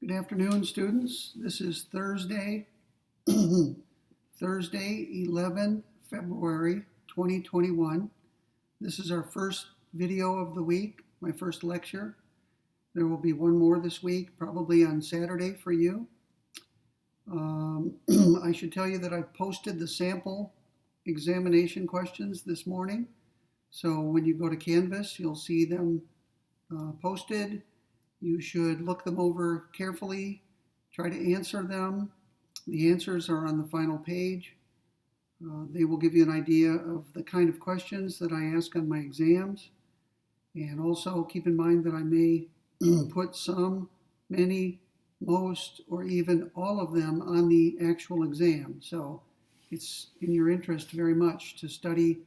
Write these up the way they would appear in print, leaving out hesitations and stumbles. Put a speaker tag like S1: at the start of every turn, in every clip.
S1: Good afternoon, students. This is Thursday, Thursday, 11 February 2021. This is our first video of the week, my first lecture. There will be one more this week, probably on Saturday for you. I should tell you that I posted the sample examination questions this morning. So when you go to Canvas, you'll see them posted. You should look them over carefully, try to answer them. The answers are on the final page. They will give you an idea of the kind of questions that I ask on my exams. And also keep in mind that I may put some, many, most, or even all of them on the actual exam. So it's in your interest very much to study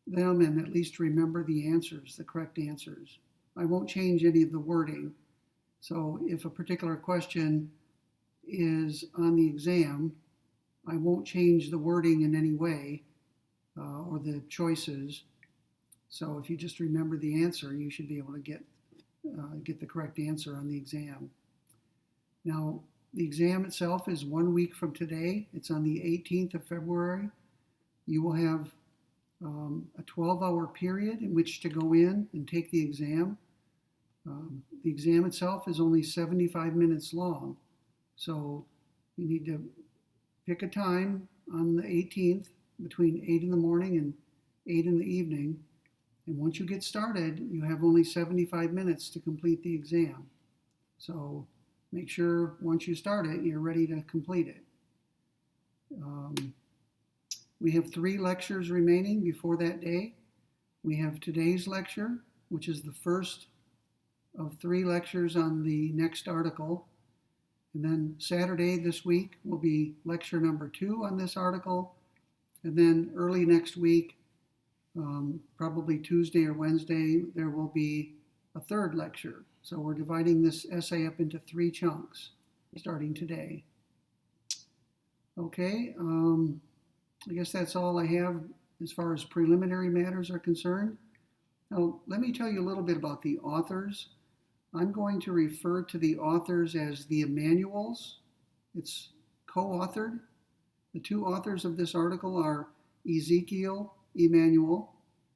S1: them and at least remember the answers, the correct answers. I won't change any of the wording. So if a particular question is on the exam, I won't change the wording in any way or the choices. So if you just remember the answer, you should be able to get the correct answer on the exam. Now, the exam itself is 1 week from today. It's on the 18th of February. You will have a 12-hour period in which to go in and take the exam. The exam itself is only 75 minutes long, so you need to pick a time on the 18th between 8 in the morning and 8 in the evening, and once you get started, you have only 75 minutes to complete the exam. So make sure once you start it, you're ready to complete it. We have 3 lectures remaining before that day. We have today's lecture, which is the first of 3 lectures on the next article. And then Saturday this week will be lecture number 2 on this article. And then early next week, probably Tuesday or Wednesday, there will be a 3rd lecture. So we're dividing this essay up into 3 chunks starting today. Okay, I guess that's all I have as far as preliminary matters are concerned. Now, let me tell you a little bit about the authors. I'm going to refer to the authors as the Emanuels. It's co-authored. The 2 authors of this article are Ezekiel Emanuel.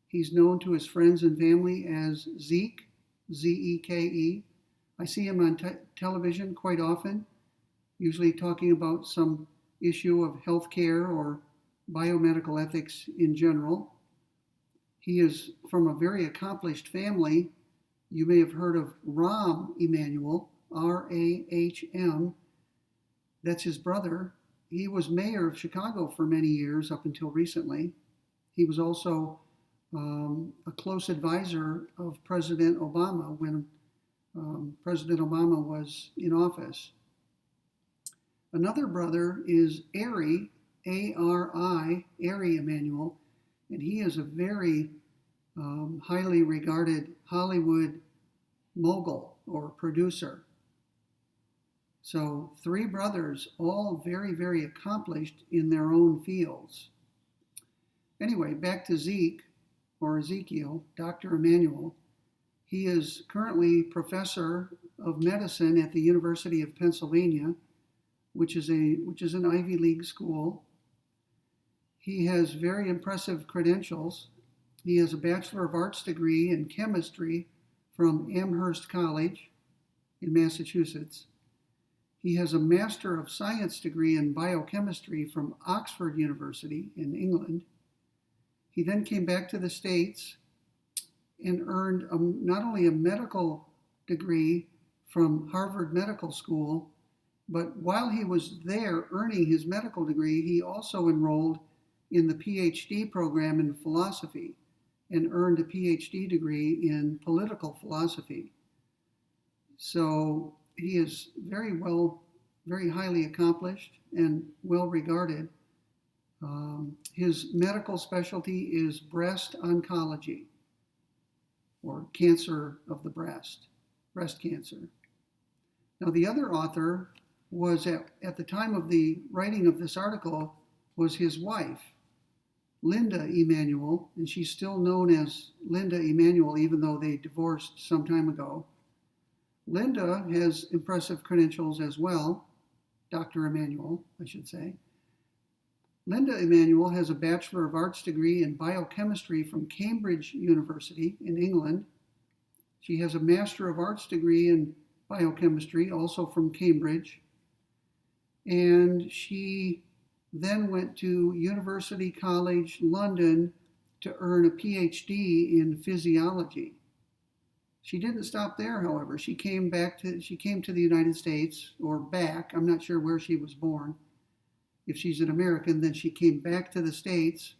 S1: He's known to his friends and family as Zeke, Z-E-K-E. I see him on television quite often, usually talking about some issue of healthcare or biomedical ethics in general. He is from a very accomplished family. You may have heard of Rahm Emanuel, R-A-H-M. That's his brother. He was mayor of Chicago for many years up until recently. He was also a close advisor of President Obama when President Obama was in office. Another brother is Ari, A-R-I, Ari Emanuel, and he is a very highly regarded Hollywood mogul or producer. So 3 brothers, all very, very accomplished in their own fields. Anyway, back to Zeke, or Ezekiel, Dr. Emanuel. He is currently professor of medicine at the University of Pennsylvania, which is an Ivy League school. He has very impressive credentials. He has a Bachelor of Arts degree in chemistry from Amherst College in Massachusetts. He has a Master of Science degree in biochemistry from Oxford University in England. He then came back to the States and earned not only a medical degree from Harvard Medical School, but while he was there earning his medical degree, he also enrolled in the PhD program in philosophy and earned a PhD degree in political philosophy. So he is very highly accomplished and well regarded. His medical specialty is breast oncology, or cancer of the breast cancer. Now, the other author was at the time of the writing of this article was his wife, Linda Emanuel, and she's still known as Linda Emanuel, even though they divorced some time ago. Linda has impressive credentials as well, Dr. Emanuel, I should say. Linda Emanuel has a Bachelor of Arts degree in biochemistry from Cambridge University in England. She has a Master of Arts degree in biochemistry, also from Cambridge. And she then went to University College London to earn a PhD in physiology. She didn't stop there, however. She came to the United States, or back. I'm not sure where she was born. If she's an American, then she came back to the States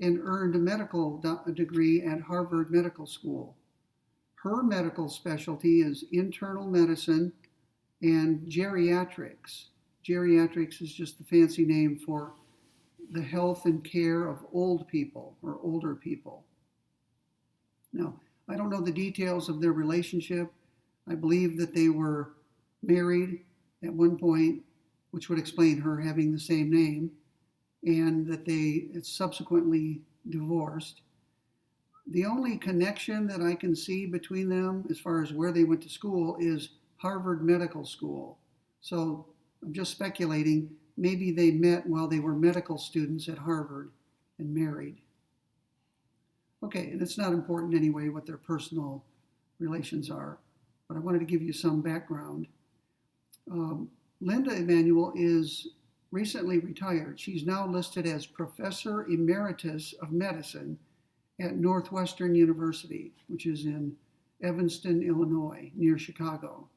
S1: and earned a medical degree at Harvard Medical School. Her medical specialty is internal medicine and geriatrics. Geriatrics is just the fancy name for the health and care of old people or older people. Now, I don't know the details of their relationship. I believe that they were married at one point, which would explain her having the same name, and that they subsequently divorced. The only connection that I can see between them as far as where they went to school is Harvard Medical School. So I'm just speculating, maybe they met while they were medical students at Harvard and married. Okay, and it's not important anyway what their personal relations are, but I wanted to give you some background. Linda Emanuel is recently retired. She's now listed as Professor Emeritus of Medicine at Northwestern University, which is in Evanston, Illinois, near Chicago.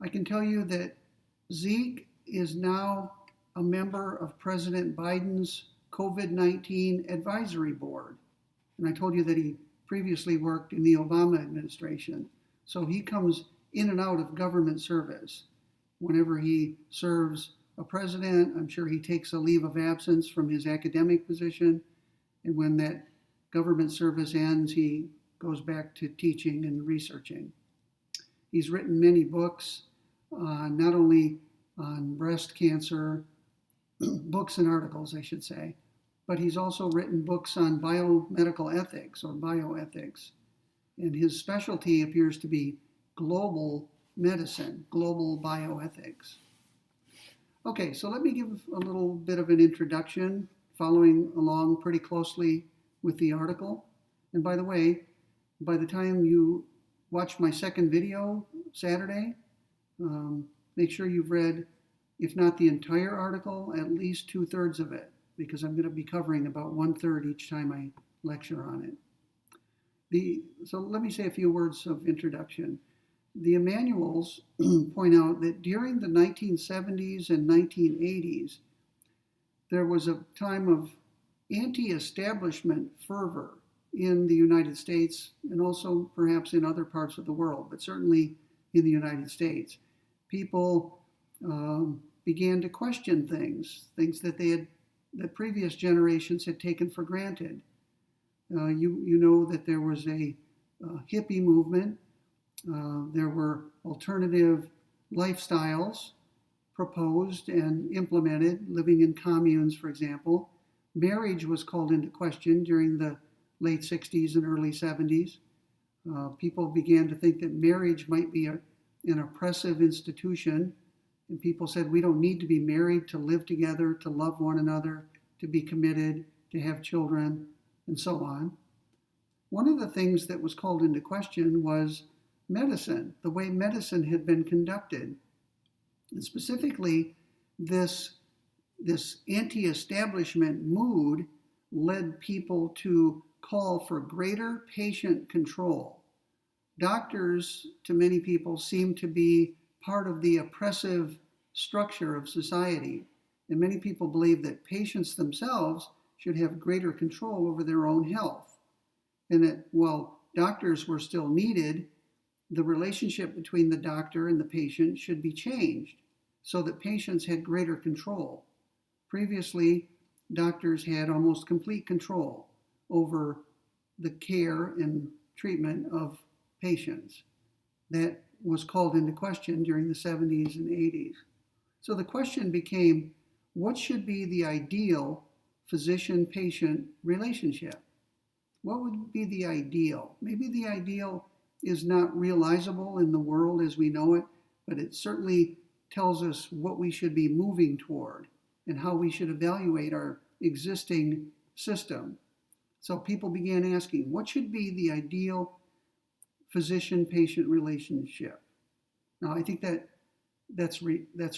S1: I can tell you that Zeke is now a member of President Biden's COVID-19 Advisory Board. And I told you that he previously worked in the Obama administration. So he comes in and out of government service. Whenever he serves a president, I'm sure he takes a leave of absence from his academic position. And when that government service ends, he goes back to teaching and researching. He's written many books, not only on breast cancer, books and articles, I should say, but he's also written books on biomedical ethics or bioethics. And his specialty appears to be global medicine, global bioethics. Okay, so let me give a little bit of an introduction, following along pretty closely with the article. And by the way, by the time you watch my second video Saturday, make sure you've read, if not the entire article, at least 2/3 of it, because I'm going to be covering about 1/3 each time I lecture on it. So let me say a few words of introduction. The Emanuels point out that during the 1970s and 1980s, there was a time of anti-establishment fervor in the United States and also perhaps in other parts of the world, but certainly in the United States. People began to question things that previous generations had taken for granted. You know that there was a hippie movement. There were alternative lifestyles proposed and implemented, living in communes, for example. Marriage was called into question during the late 60s and early 70s. People began to think that marriage might be an oppressive institution, and people said we don't need to be married to live together, to love one another, to be committed, to have children, and so on. One of the things that was called into question was medicine, the way medicine had been conducted. And specifically, this anti-establishment mood led people to call for greater patient control. Doctors, to many people, seem to be part of the oppressive structure of society. And many people believe that patients themselves should have greater control over their own health. And that while doctors were still needed, the relationship between the doctor and the patient should be changed so that patients had greater control. Previously, doctors had almost complete control over the care and treatment of patients. That was called into question during the 70s and 80s. So the question became, what should be the ideal physician-patient relationship? What would be the ideal? Maybe the ideal is not realizable in the world as we know it, but it certainly tells us what we should be moving toward and how we should evaluate our existing system. So people began asking, what should be the ideal physician-patient relationship? Now, I think that's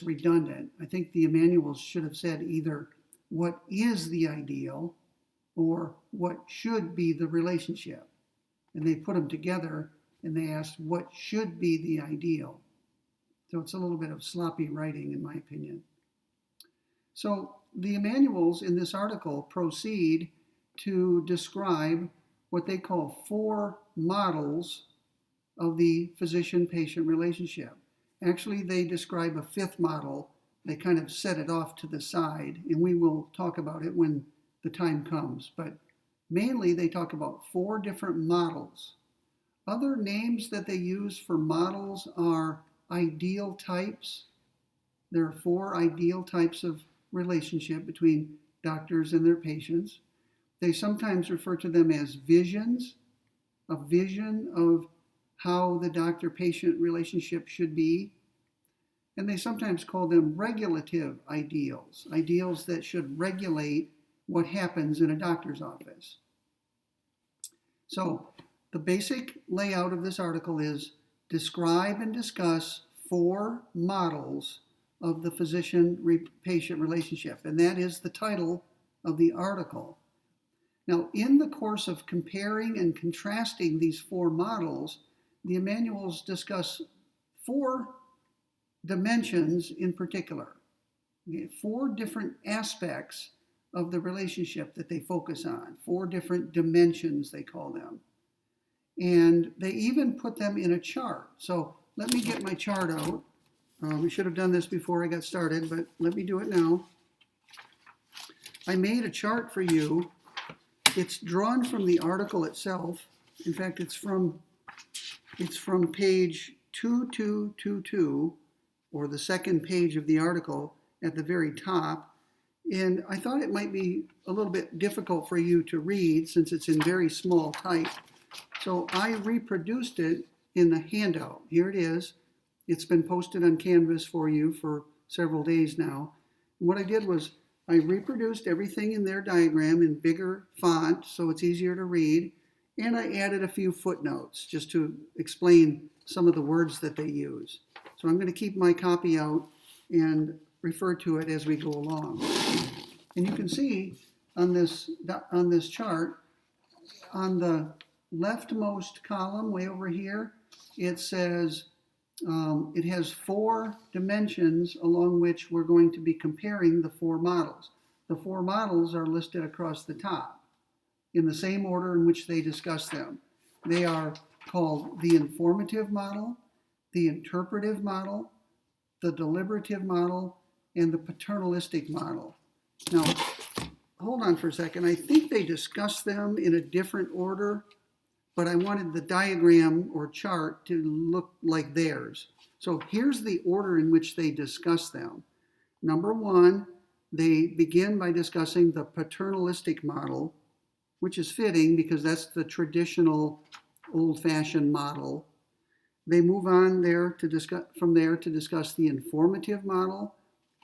S1: redundant. I think the Emanuels should have said either what is the ideal or what should be the relationship. And they put them together and they asked what should be the ideal. So it's a little bit of sloppy writing, in my opinion. So the Emanuels in this article proceed to describe what they call 4 models of the physician-patient relationship. Actually, they describe a 5th model. They kind of set it off to the side, and we will talk about it when the time comes. But mainly, they talk about 4 different models. Other names that they use for models are ideal types. There are 4 ideal types of relationship between doctors and their patients. They sometimes refer to them as visions, a vision of how the doctor-patient relationship should be. And they sometimes call them regulative ideals, ideals that should regulate what happens in a doctor's office. So the basic layout of this article is describe and discuss 4 models of the physician-patient relationship. And that is the title of the article. Now, in the course of comparing and contrasting these 4 models, the Emanuels discuss 4 dimensions in particular, 4 different aspects of the relationship that they focus on, 4 different dimensions, they call them. And they even put them in a chart. So let me get my chart out. We should have done this before I got started, but let me do it now. I made a chart for you. It's drawn from the article itself. In fact, it's from page 2222, or the second page of the article at the very top. And I thought it might be a little bit difficult for you to read since it's in very small type. So I reproduced it in the handout. Here it is. It's been posted on Canvas for you for several days now. And what I did was I reproduced everything in their diagram in bigger font so it's easier to read. And I added a few footnotes just to explain some of the words that they use. So I'm going to keep my copy out and refer to it as we go along. And you can see on this chart, on the leftmost column way over here, it says it has 4 dimensions along which we're going to be comparing the 4 models. The 4 models are listed across the top in the same order in which they discuss them. They are called the informative model, the interpretive model, the deliberative model, and the paternalistic model. Now, hold on for a second. I think they discuss them in a different order, but I wanted the diagram or chart to look like theirs. So here's the order in which they discuss them. Number 1, they begin by discussing the paternalistic model, which is fitting because that's the traditional old-fashioned model. They move on from there to discuss the informative model,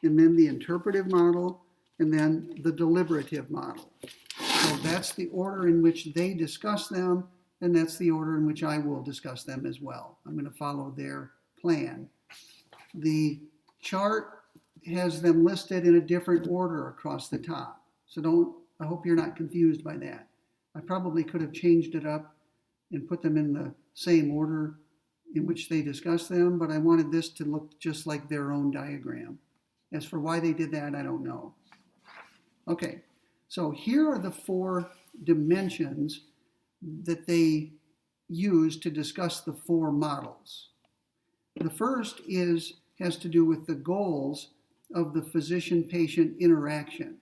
S1: and then the interpretive model, and then the deliberative model. So that's the order in which they discuss them, and that's the order in which I will discuss them as well. I'm going to follow their plan. The chart has them listed in a different order across the top. So I hope you're not confused by that. I probably could have changed it up and put them in the same order in which they discuss them, but I wanted this to look just like their own diagram. As for why they did that, I don't know. Okay, so here are the 4 dimensions that they use to discuss the 4 models. The first has to do with the goals of the physician-patient interaction.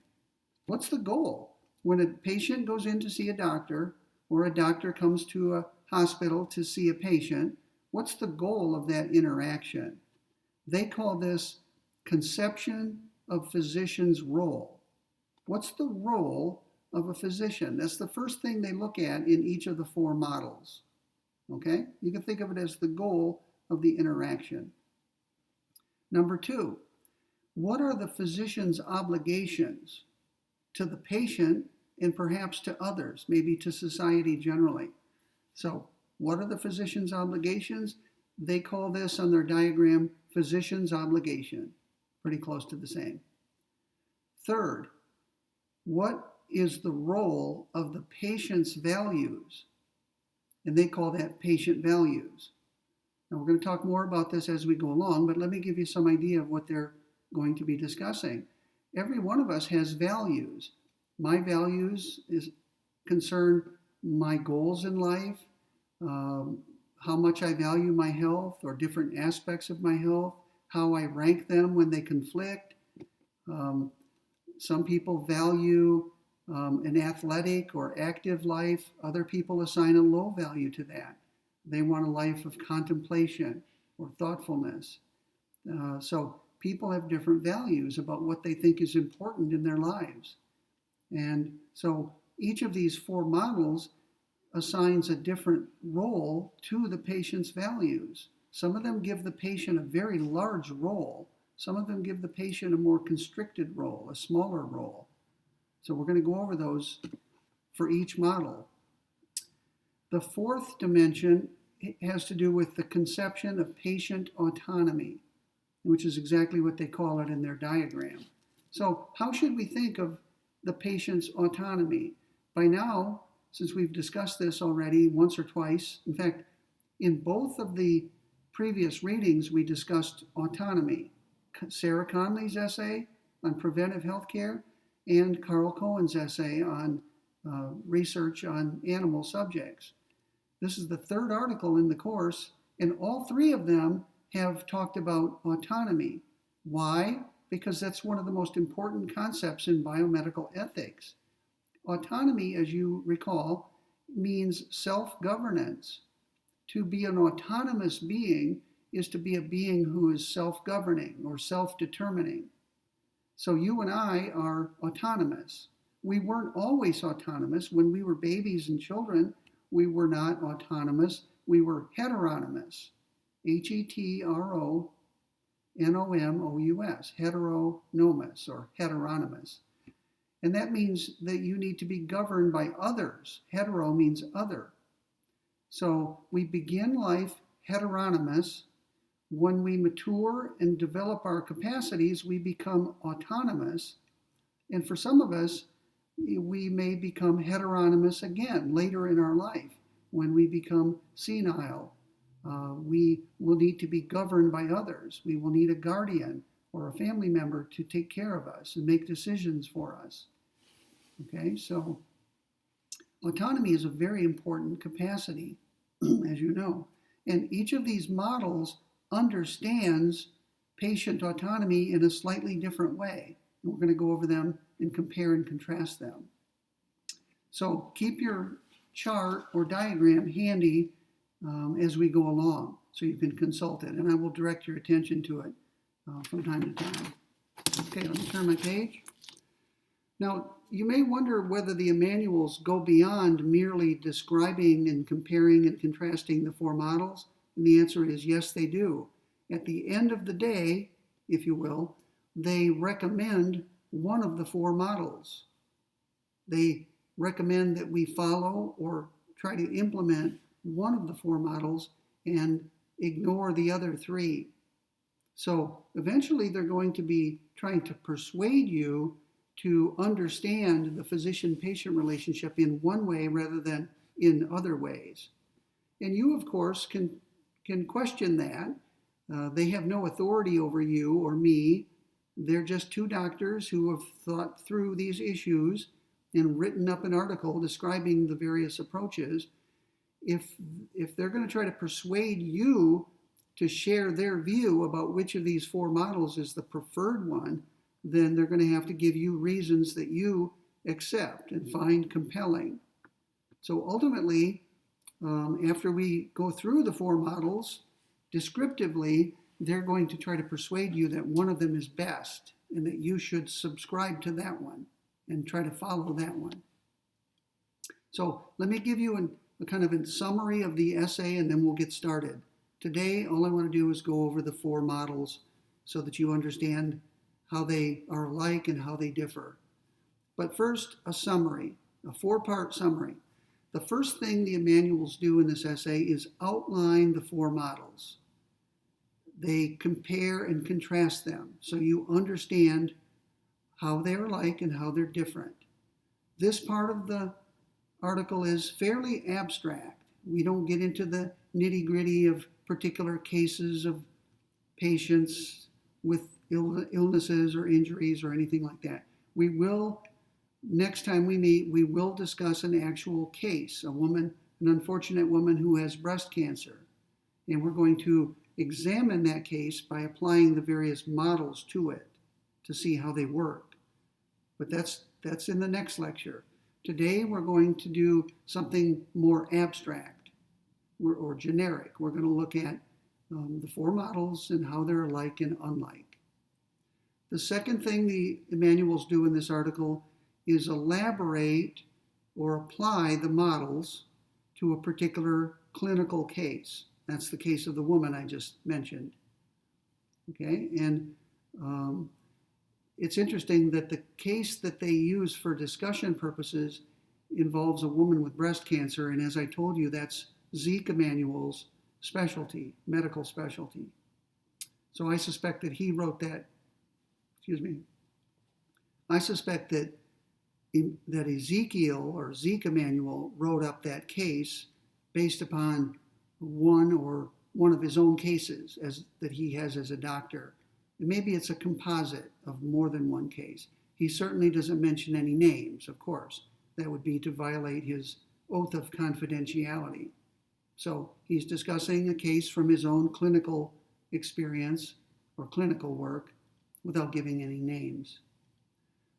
S1: What's the goal? When a patient goes in to see a doctor, or a doctor comes to a hospital to see a patient, what's the goal of that interaction? They call this conception of physician's role. What's the role of a physician. That's the first thing they look at in each of the four models. Okay? You can think of it as the goal of the interaction. Number two, what are the physician's obligations to the patient and perhaps to others, maybe to society generally? So, what are the physician's obligations? They call this on their diagram physician's obligation. Pretty close to the same. Third, what is the role of the patient's values? And they call that patient values. Now, we're going to talk more about this as we go along, but let me give you some idea of what they're going to be discussing. Every one of us has values. My values concern my goals in life, how much I value my health or different aspects of my health, how I rank them when they conflict. Some people value an athletic or active life. Other people assign a low value to that. They want a life of contemplation or thoughtfulness. So people have different values about what they think is important in their lives. And so each of these four models assigns a different role to the patient's values. Some of them give the patient a very large role. Some of them give the patient a more constricted role, a smaller role. So we're going to go over those for each model. The fourth dimension has to do with the conception of patient autonomy, which is exactly what they call it in their diagram. So how should we think of the patient's autonomy? By now, since we've discussed this already once or twice, in fact, in both of the previous readings, we discussed autonomy. Sarah Conley's essay on preventive health care and Carl Cohen's essay on research on animal subjects. This is the third article in the course, and all three of them have talked about autonomy. Why? Because that's one of the most important concepts in biomedical ethics. Autonomy, as you recall, means self-governance. To be an autonomous being is to be a being who is self-governing or self-determining. So you and I are autonomous. We weren't always autonomous. When we were babies and children, we were not autonomous. We were heteronomous. Heteronomous, heteronomous or heteronomous. And that means that you need to be governed by others. Hetero means other. So we begin life heteronomous. When we mature and develop our capacities, we become autonomous. And for some of us, we may become heteronomous again later in our life when we become senile. We will need to be governed by others. We will need a guardian or a family member to take care of us and make decisions for us. Okay, so autonomy is a very important capacity, as you know. And each of these models understands patient autonomy in a slightly different way. And we're going to go over them and compare and contrast them. So keep your chart or diagram handy as we go along so you can consult it. And I will direct your attention to it from time to time. Okay, let me turn my page. Now, you may wonder whether the Emanuels go beyond merely describing and comparing and contrasting the four models. And the answer is yes, they do. At the end of the day, if you will, they recommend one of the four models. They recommend that we follow or try to implement one of the four models and ignore the other three. So eventually they're going to be trying to persuade you to understand the physician-patient relationship in one way rather than in other ways. And you, of course, can question that. They have no authority over you or me. They're just two doctors who have thought through these issues and written up an article describing the various approaches. If they're going to try to persuade you to share their view about which of these four models is the preferred one, then they're going to have to give you reasons that you accept and find compelling. So ultimately, after we go through the four models, descriptively, they're going to try to persuade you that one of them is best and that you should subscribe to that one and try to follow that one. So let me give you a kind of a summary of the essay, and then we'll get started. Today, all I want to do is go over the 4 models so that you understand how they are alike and how they differ. But first, a summary, a 4-part summary. The first thing the Emanuels do in this essay is outline the 4 models. They compare and contrast them so you understand how they are alike and how they're different. This part of the article is fairly abstract. We don't get into the nitty-gritty of particular cases of patients with illnesses or injuries or anything like that. We will, next time we meet, we will discuss an actual case, an unfortunate woman who has breast cancer. And we're going to examine that case by applying the various models to it to see how they work. But that's in the next lecture. Today we're going to do something more abstract or generic. We're going to look at the 4 models and how they're alike and unlike. The second thing the Emanuels do in this article is elaborate or apply the models to a particular clinical case. That's the case of the woman I just mentioned. Okay, and it's interesting that the case that they use for discussion purposes involves a woman with breast cancer, and as I told you, that's Emanuel's specialty, medical specialty. So I suspect that he wrote that, I suspect that Ezekiel or Emanuel wrote up that case based upon one of his own cases that he has as a doctor. And maybe it's a composite of more than one case. He certainly doesn't mention any names, of course. That would be to violate his oath of confidentiality. So he's discussing a case from his own clinical experience or clinical work without giving any names.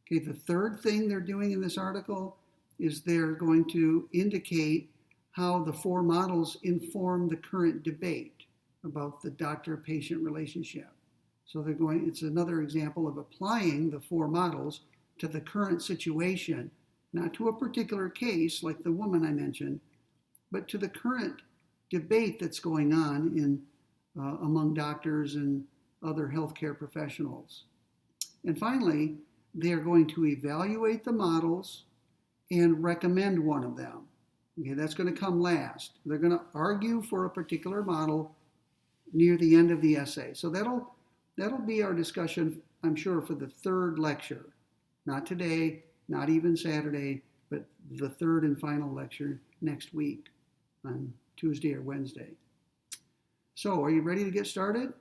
S1: Okay, the third thing they're doing in this article is they're going to indicate how the 4 models inform the current debate about the doctor-patient relationship. So it's another example of applying the 4 models to the current situation, not to a particular case like the woman I mentioned, but to the current debate that's going on among doctors and other healthcare professionals. And finally, they're going to evaluate the models and recommend one of them. Okay, that's going to come last. They're going to argue for a particular model near the end of the essay. So that'll be our discussion, I'm sure, for the 3rd lecture. Not today, not even Saturday, but the 3rd and final lecture next week on Tuesday or Wednesday. So are you ready to get started?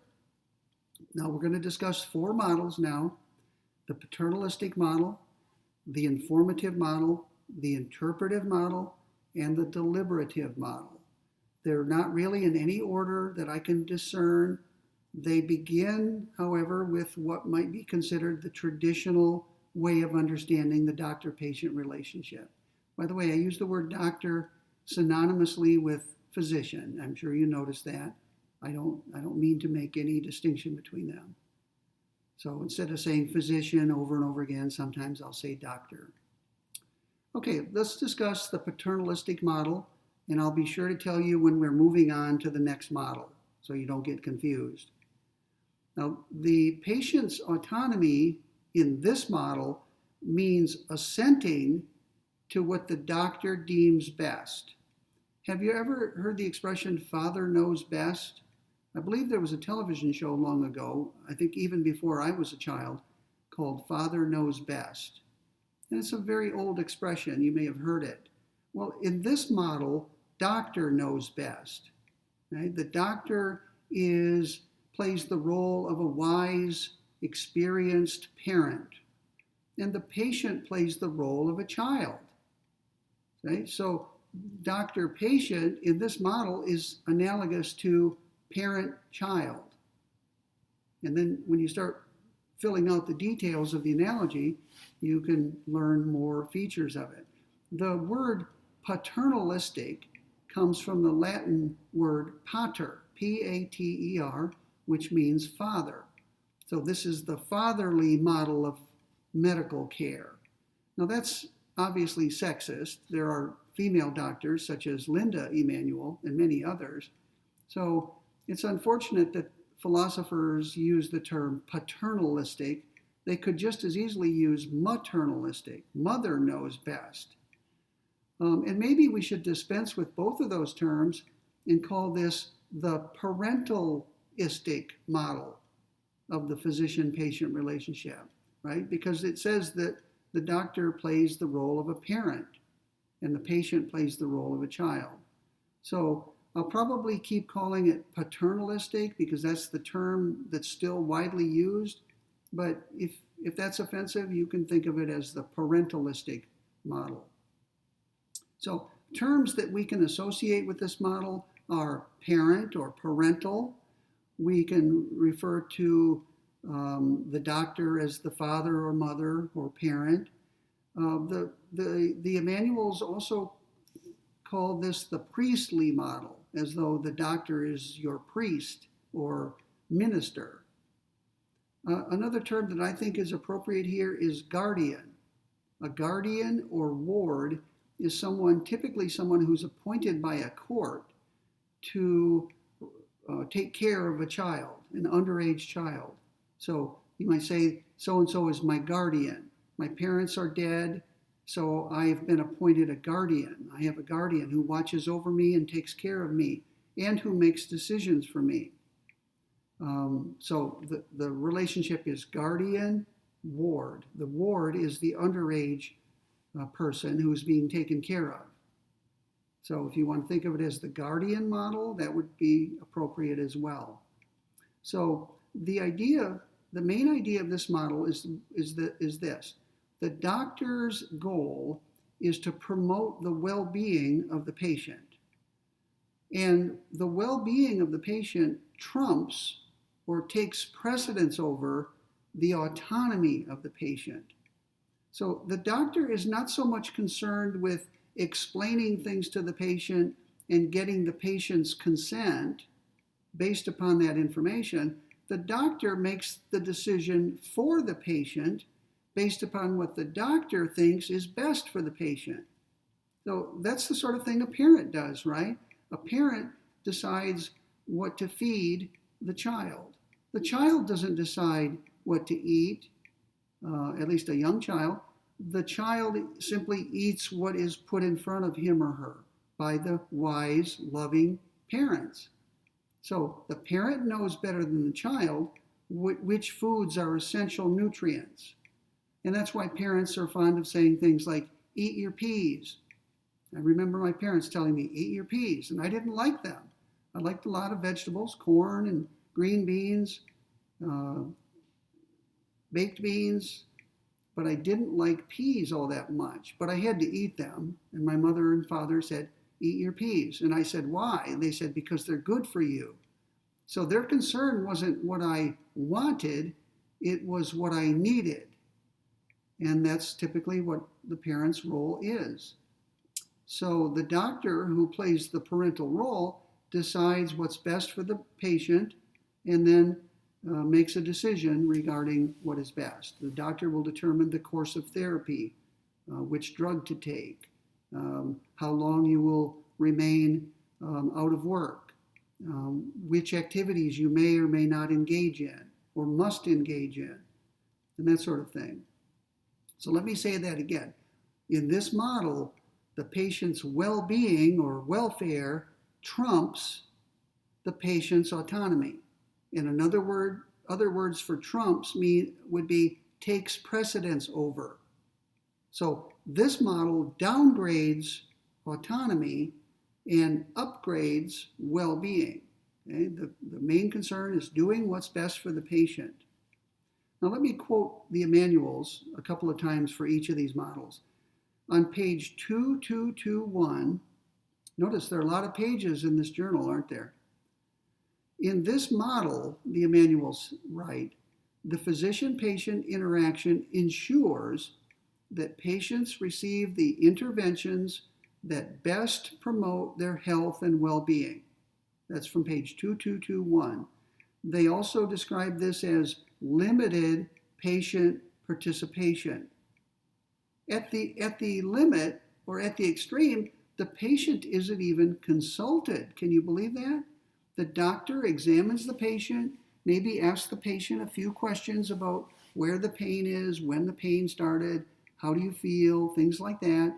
S1: Now we're going to discuss 4 models now: the paternalistic model, the informative model, the interpretive model, and the deliberative model. They're not really in any order that I can discern. They begin, however, with what might be considered the traditional way of understanding the doctor-patient relationship. By the way, I use the word doctor synonymously with physician. I'm sure you noticed that. I don't mean to make any distinction between them. So instead of saying physician over and over again, sometimes I'll say doctor. Okay, let's discuss the paternalistic model, and I'll be sure to tell you when we're moving on to the next model so you don't get confused. Now, the patient's autonomy in this model means assenting to what the doctor deems best. Have you ever heard the expression, "Father knows best"? I believe there was a television show long ago, I think even before I was a child, called "Father Knows Best." And it's a very old expression. You may have heard it. Well, in this model, doctor knows best. Right? The doctor plays the role of a wise, experienced parent, and the patient plays the role of a child. Right? So doctor-patient in this model is analogous to parent-child. And then when you start filling out the details of the analogy, you can learn more features of it. The word paternalistic comes from the Latin word pater, P-A-T-E-R, which means father. So this is the fatherly model of medical care. Now that's obviously sexist. There are female doctors such as Linda Emanuel and many others. So it's unfortunate that philosophers use the term paternalistic. They could just as easily use maternalistic. Mother knows best. And maybe we should dispense with both of those terms and call this the parentalistic model of the physician-patient relationship, right? Because it says that the doctor plays the role of a parent and the patient plays the role of a child. So I'll probably keep calling it paternalistic because that's the term that's still widely used. But if that's offensive, you can think of it as the parentalistic model. So terms that we can associate with this model are parent or parental. We can refer to the doctor as the father or mother or parent. The Emanuels also call this the priestly model, as though the doctor is your priest or minister. Another term that I think is appropriate here is guardian. A guardian or ward is typically someone who's appointed by a court to take care of a child, an underage child. So you might say, so-and-so is my guardian. My parents are dead, so I've been appointed a guardian. I have a guardian who watches over me and takes care of me and who makes decisions for me. So the relationship is guardian-ward. The ward is the underage person who's being taken care of. So if you want to think of it as the guardian model, that would be appropriate as well. So the main idea of this model is this. The doctor's goal is to promote the well-being of the patient. And the well-being of the patient trumps or takes precedence over the autonomy of the patient. So the doctor is not so much concerned with explaining things to the patient and getting the patient's consent based upon that information. The doctor makes the decision for the patient based upon what the doctor thinks is best for the patient. So that's the sort of thing a parent does, right? A parent decides what to feed the child. The child doesn't decide what to eat, at least a young child. The child simply eats what is put in front of him or her by the wise, loving parents. So the parent knows better than the child which foods are essential nutrients. And that's why parents are fond of saying things like, eat your peas. I remember my parents telling me, eat your peas, and I didn't like them. I liked a lot of vegetables, corn and green beans, baked beans, but I didn't like peas all that much. But I had to eat them, and my mother and father said, eat your peas. And I said, why? And they said, because they're good for you. So their concern wasn't what I wanted, it was what I needed. And that's typically what the parent's role is. So the doctor who plays the parental role decides what's best for the patient and then makes a decision regarding what is best. The doctor will determine the course of therapy, which drug to take, how long you will remain out of work, which activities you may or may not engage in or must engage in, and that sort of thing. So let me say that again. In this model, the patient's well-being or welfare trumps the patient's autonomy. And other words for trumps would be takes precedence over. So this model downgrades autonomy and upgrades well-being. Okay? The main concern is doing what's best for the patient. Now let me quote the Emanuels a couple of times for each of these models. On page 2221, notice there are a lot of pages in this journal, aren't there? In this model, the Emanuels write, the physician-patient interaction ensures that patients receive the interventions that best promote their health and well-being. That's from page 2221. They also describe this as limited patient participation. At the limit or at the extreme, the patient isn't even consulted. Can you believe that? The doctor examines the patient, maybe asks the patient a few questions about where the pain is, when the pain started, how do you feel, things like that.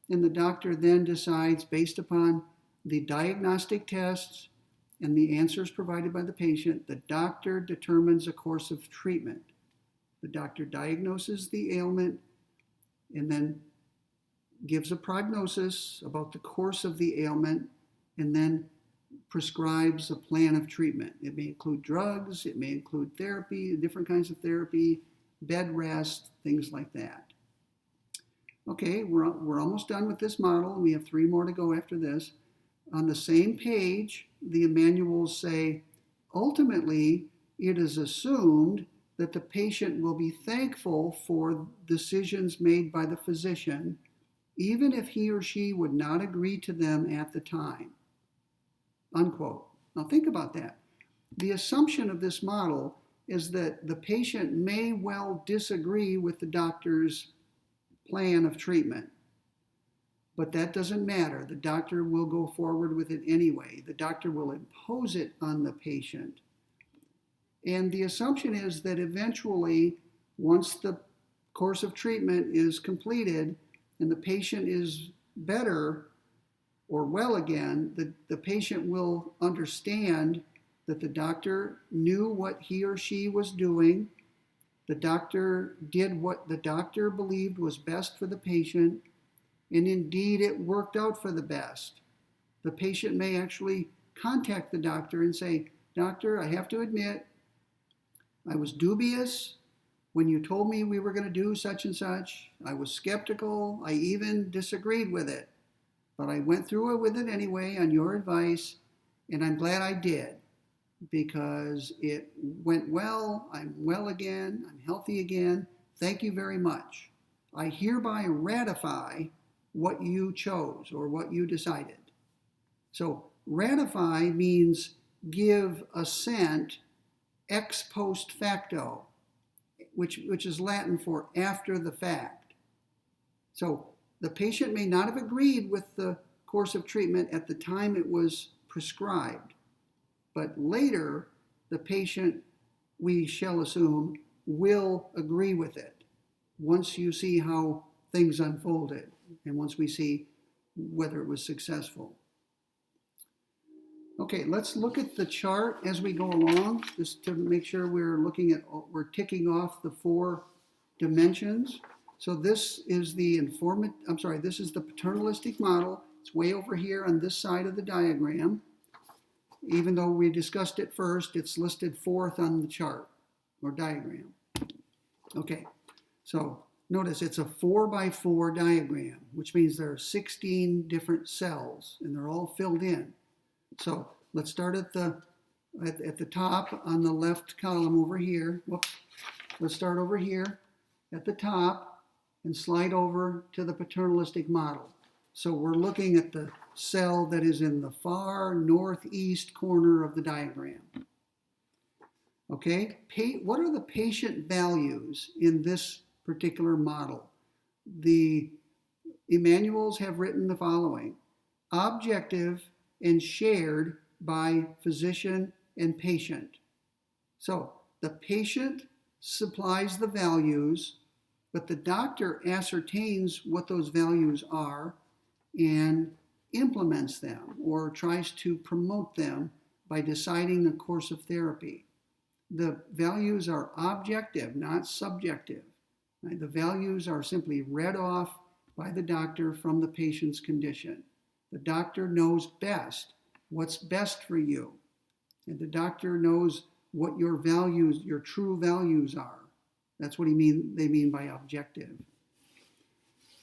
S1: And the doctor then decides, based upon the diagnostic tests and the answers provided by the patient, the doctor determines a course of treatment. The doctor diagnoses the ailment and then gives a prognosis about the course of the ailment and then prescribes a plan of treatment. It may include drugs, it may include therapy, different kinds of therapy, bed rest, things like that. Okay, we're almost done with this model. We have 3 more to go after this. On the same page, the Emanuels say, ultimately, it is assumed that the patient will be thankful for decisions made by the physician, even if he or she would not agree to them at the time. Unquote. Now think about that. The assumption of this model is that the patient may well disagree with the doctor's plan of treatment, but that doesn't matter. The doctor will go forward with it anyway. The doctor will impose it on the patient. And the assumption is that eventually, once the course of treatment is completed and the patient is better or well again, the patient will understand that the doctor knew what he or she was doing. The doctor did what the doctor believed was best for the patient, and indeed it worked out for the best. The patient may actually contact the doctor and say, "Doctor, I have to admit, I was dubious when you told me we were going to do such and such. I was skeptical. I even disagreed with it. But I went through with it anyway on your advice, and I'm glad I did because it went well. I'm well again. I'm healthy again. Thank you very much. I hereby ratify what you chose or what you decided." So ratify means give assent ex post facto, which is Latin for after the fact. So the patient may not have agreed with the course of treatment at the time it was prescribed, but later the patient, we shall assume, will agree with it once you see how things unfolded and once we see whether it was successful. Okay, let's look at the chart as we go along, just to make sure we're ticking off the 4 dimensions. So this is this is the paternalistic model. It's way over here on this side of the diagram. Even though we discussed it first, it's listed 4th on the chart or diagram. Okay, so notice it's a 4x4 diagram, which means there are 16 different cells and they're all filled in. So let's start at the top on the left column over here. Whoops. Let's start over here at the top and slide over to the paternalistic model. So we're looking at the cell that is in the far northeast corner of the diagram. Okay, what are the patient values in this particular model? The Emanuels have written the following: objective and shared by physician and patient. So the patient supplies the values, but the doctor ascertains what those values are and implements them or tries to promote them by deciding the course of therapy. The values are objective, not subjective. Right? The values are simply read off by the doctor from the patient's condition. The doctor knows best what's best for you. And the doctor knows what your values, your true values are. That's what they mean by objective.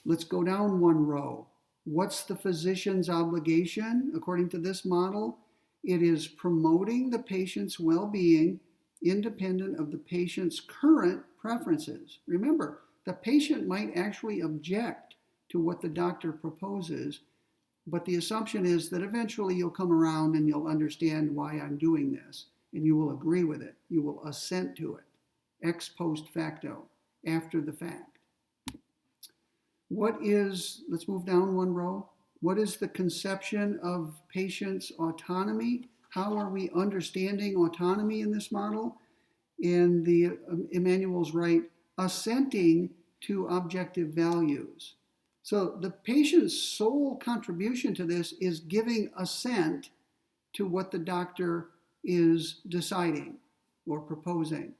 S1: Let's go down 1 row. What's the physician's obligation according to this model? It is promoting the patient's well-being independent of the patient's current preferences. Remember, the patient might actually object to what the doctor proposes, but the assumption is that eventually you'll come around and you'll understand why I'm doing this, and you will agree with it. You will assent to it, ex post facto, after the fact. Let's move down 1 row. What is the conception of patients' autonomy? How are we understanding autonomy in this model? And the Emanuel's right, assenting to objective values. So the patient's sole contribution to this is giving assent to what the doctor is deciding or proposing.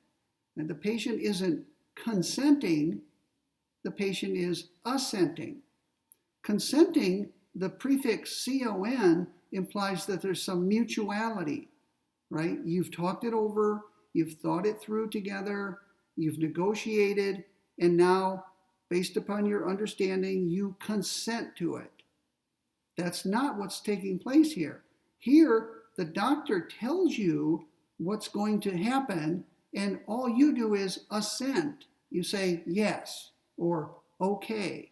S1: And the patient isn't consenting, the patient is assenting. Consenting, the prefix con implies that there's some mutuality, right? You've talked it over, you've thought it through together, you've negotiated, and now, based upon your understanding, you consent to it. That's not what's taking place here. Here, the doctor tells you what's going to happen, and all you do is assent. You say yes or okay.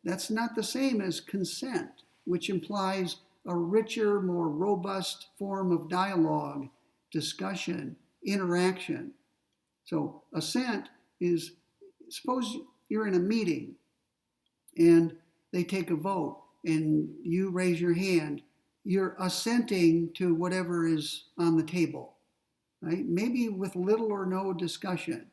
S1: That's not the same as consent, which implies a richer, more robust form of dialogue, discussion, interaction. So assent is, suppose you're in a meeting and they take a vote and you raise your hand. You're assenting to whatever is on the table, right? Maybe with little or no discussion.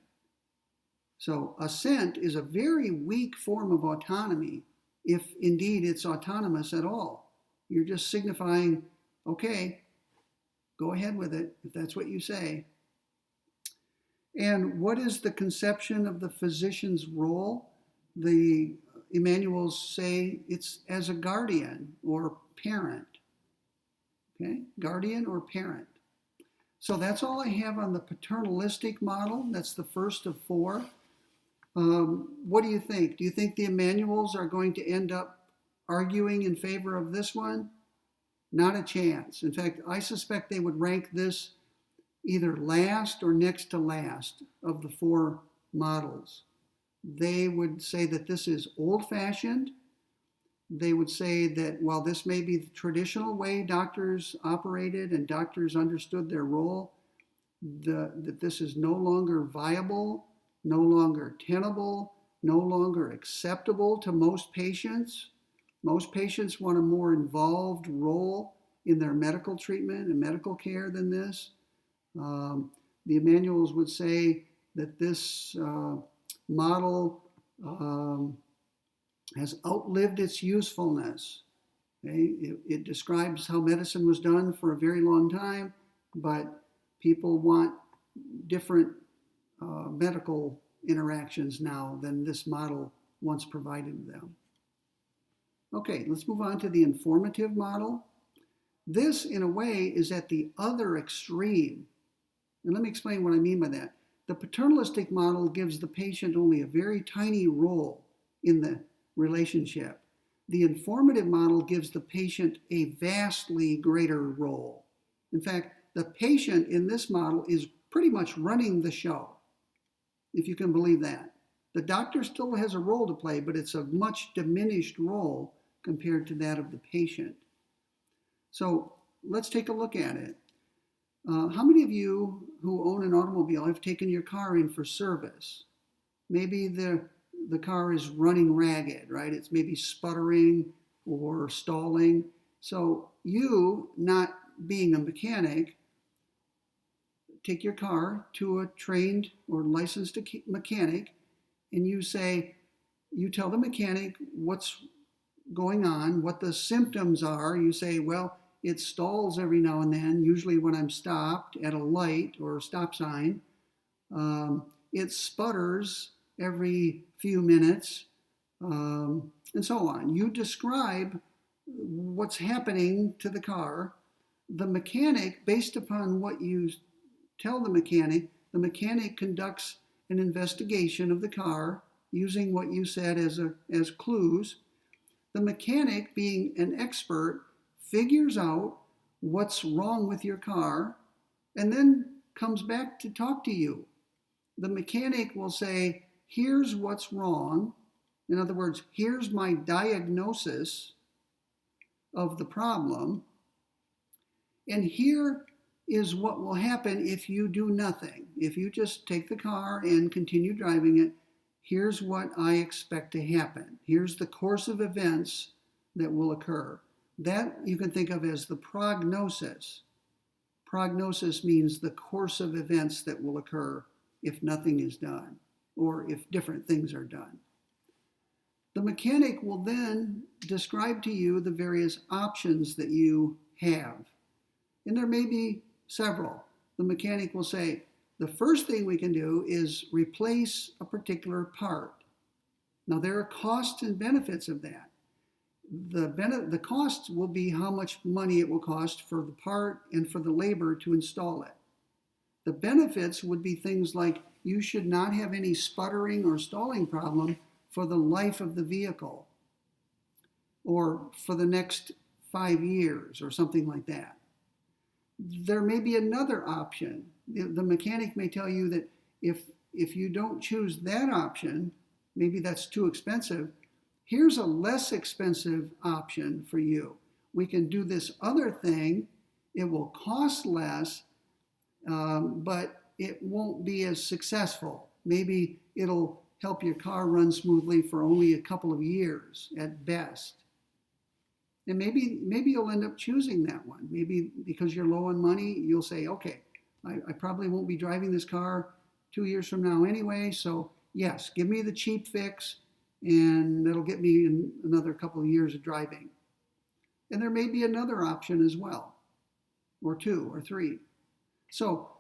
S1: So assent is a very weak form of autonomy, if indeed it's autonomous at all. You're just signifying, okay, go ahead with it, if that's what you say. And what is the conception of the physician's role? The Emanuels say it's as a guardian or parent. Okay, guardian or parent. So that's all I have on the paternalistic model. That's the first of four. What do you think? Do you think the Emanuels are going to end up arguing in favor of this one? Not a chance. In fact, I suspect they would rank this either last or next to last of the four models. They would say that this is old-fashioned. They would say that while this may be the traditional way doctors operated and doctors understood their role, that this is no longer viable, no longer tenable, no longer acceptable to most patients. Most patients want a more involved role in their medical treatment and medical care than this. The Emanuels would say that this model has outlived its usefulness. Okay? It describes how medicine was done for a very long time, but people want different medical interactions now than this model once provided them. Okay, let's move on to the informative model. This, in a way, is at the other extreme. And let me explain what I mean by that. The paternalistic model gives the patient only a very tiny role in the relationship. The informative model gives the patient a vastly greater role. In fact, the patient in this model is pretty much running the show, if you can believe that. The doctor still has a role to play, but it's a much diminished role compared to that of the patient. So let's take a look at it. How many of you who own an automobile have taken your car in for service? Maybe the car is running ragged, right? It's maybe sputtering or stalling. So you, not being a mechanic, take your car to a trained or licensed mechanic, and you tell the mechanic what's going on, what the symptoms are. You say, well, it stalls every now and then, usually when I'm stopped at a light or a stop sign. It sputters every few minutes, and so on. You describe what's happening to the car. The mechanic, based upon what you tell the mechanic conducts an investigation of the car using what you said as clues. The mechanic, being an expert, figures out what's wrong with your car and then comes back to talk to you. The mechanic will say, here's what's wrong. In other words, here's my diagnosis of the problem. And here is what will happen if you do nothing. If you just take the car and continue driving it, here's what I expect to happen. Here's the course of events that will occur. That you can think of as the prognosis. Prognosis means the course of events that will occur if nothing is done or if different things are done. The mechanic will then describe to you the various options that you have. And there may be several. The mechanic will say, the first thing we can do is replace a particular part. Now, there are costs and benefits of that. The costs will be how much money it will cost for the part and for the labor to install it. The benefits would be things like you should not have any sputtering or stalling problem for the life of the vehicle or for the next 5 years or something like that. There may be another option. The mechanic may tell you that if you don't choose that option, maybe that's too expensive, here's a less expensive option for you. We can do this other thing. It will cost less, but it won't be as successful. Maybe it'll help your car run smoothly for only a couple of years at best. And maybe you'll end up choosing that one. Maybe because you're low on money, you'll say, okay, I probably won't be driving this car 2 years from now anyway, so yes, give me the cheap fix, and that'll get me in another couple of years of driving. And there may be another option as well, or 2 or 3. So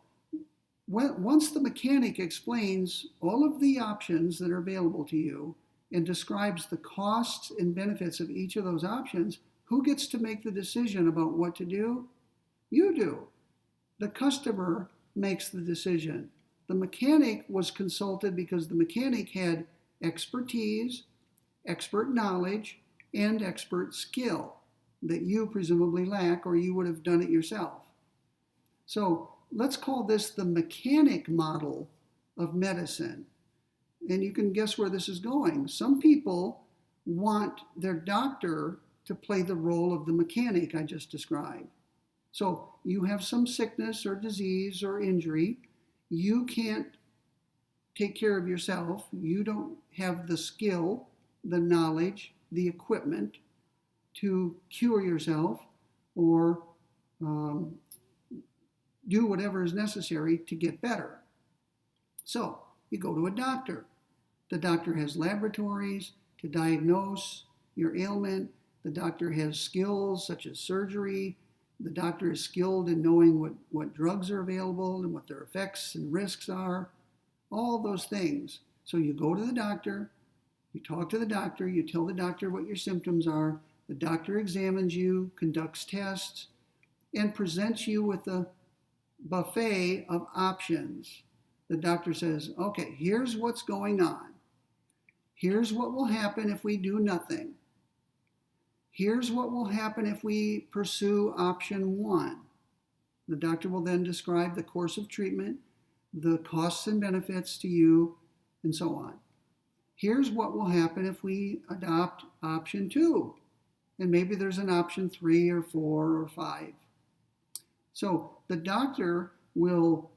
S1: once the mechanic explains all of the options that are available to you and describes the costs and benefits of each of those options, who gets to make the decision about what to do? You do. The customer makes the decision. The mechanic was consulted because the mechanic had expertise, expert knowledge, and expert skill that you presumably lack, or you would have done it yourself. So let's call this the mechanic model of medicine. And you can guess where this is going. Some people want their doctor to play the role of the mechanic I just described. So you have some sickness or disease or injury. You can't take care of yourself. You don't have the skill, the knowledge, the equipment to cure yourself or do whatever is necessary to get better. So you go to a doctor. The doctor has laboratories to diagnose your ailment. The doctor has skills such as surgery. The doctor is skilled in knowing what drugs are available and what their effects and risks are, all those things. So you go to the doctor, you talk to the doctor, you tell the doctor what your symptoms are. The doctor examines you, conducts tests, and presents you with a buffet of options. The doctor says, okay, here's what's going on. Here's what will happen if we do nothing. Here's what will happen if we pursue option 1. The doctor will then describe the course of treatment, the costs and benefits to you, and so on. Here's what will happen if we adopt option 2. And maybe there's an option 3 or 4 or 5. So the doctor will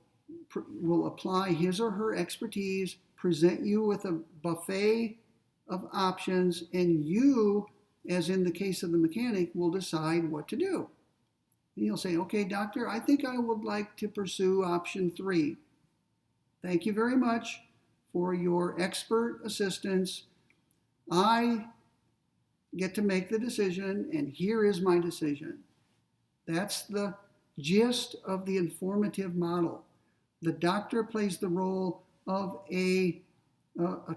S1: apply his or her expertise, present you with a buffet of options, and you, as in the case of the mechanic, will decide what to do. And you'll say, okay, doctor, I think I would like to pursue option 3. Thank you very much for your expert assistance. I get to make the decision, and here is my decision. That's the gist of the informative model. The doctor plays the role of a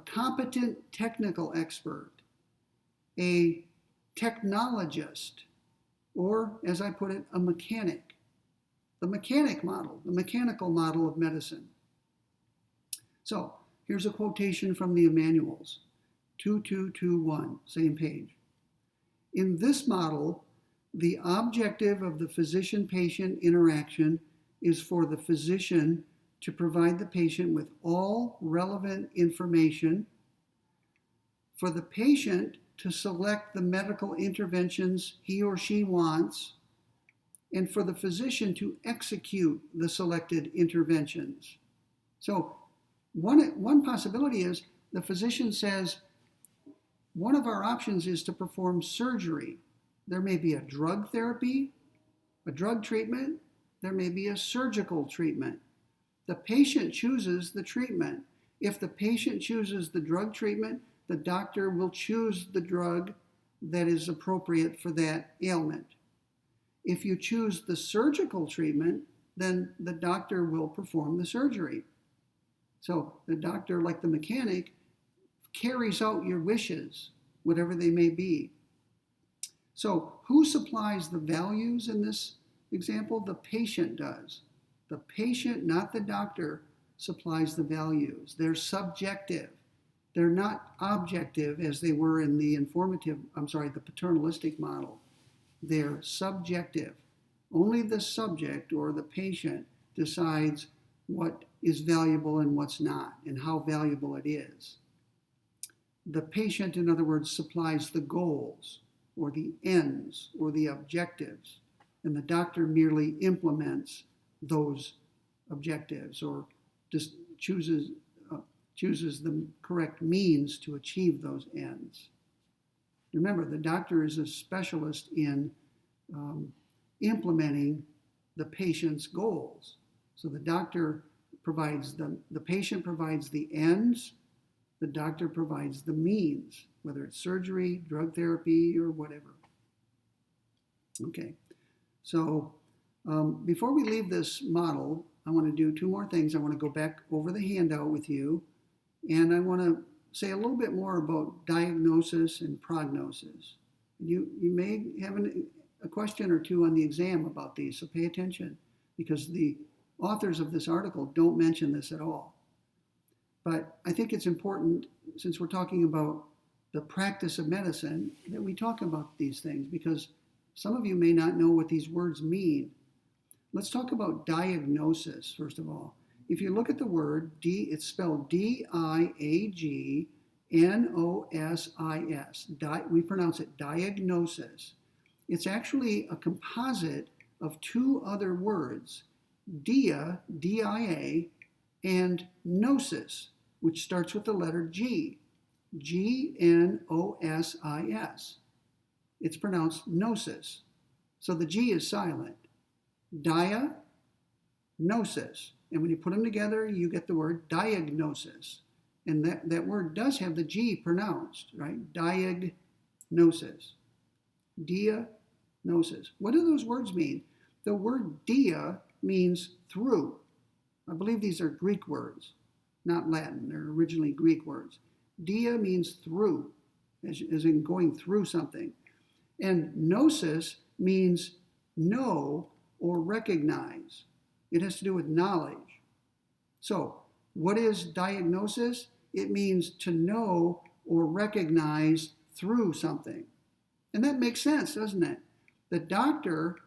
S1: competent technical expert, a technologist, or, as I put it, a mechanic. The mechanic model, the mechanical model of medicine. So here's a quotation from the Emanuels, 2221, same page. In this model, the objective of the physician-patient interaction is for the physician to provide the patient with all relevant information, for the patient to select the medical interventions he or she wants, and for the physician to execute the selected interventions. So one possibility is the physician says, one of our options is to perform surgery. There may be a drug therapy, a drug treatment. There may be a surgical treatment. The patient chooses the treatment. If the patient chooses the drug treatment, the doctor will choose the drug that is appropriate for that ailment. If you choose the surgical treatment, then the doctor will perform the surgery. So the doctor, like the mechanic, carries out your wishes, whatever they may be. So who supplies the values in this example? The patient does. The patient, not the doctor, supplies the values. They're subjective. They're not objective as they were in the the paternalistic model. They're subjective. Only the subject or the patient decides what is valuable and what's not, and how valuable it is. The patient, in other words, supplies the goals or the ends or the objectives, and the doctor merely implements those objectives or just chooses the correct means to achieve those ends. Remember, the doctor is a specialist in implementing the patient's goals. So the doctor provides the patient provides the ends, the doctor provides the means, whether it's surgery, drug therapy, or whatever. Okay, so before we leave this model, I want to do two more things. I want to go back over the handout with you, and I want to say a little bit more about diagnosis and prognosis. You may have a question or two on the exam about these, so pay attention, because the authors of this article don't mention this at all. But I think it's important, since we're talking about the practice of medicine, that we talk about these things, because some of you may not know what these words mean. Let's talk about diagnosis, first of all. If you look at the word, it's spelled D-I-A-G-N-O-S-I-S. We pronounce it diagnosis. It's actually a composite of two other words, dia, D-I-A, and gnosis, which starts with the letter G, G-N-O-S-I-S. It's pronounced gnosis. So the G is silent. Dia, gnosis. And when you put them together, you get the word diagnosis. And that word does have the G pronounced, right? Diagnosis. Diagnosis. What do those words mean? The word dia means through. I believe these are Greek words, not Latin. They're originally Greek words. Dia means through, as in going through something. And gnosis means know or recognize. It has to do with knowledge. So, what is diagnosis? It means to know or recognize through something. And that makes sense, doesn't it? The doctor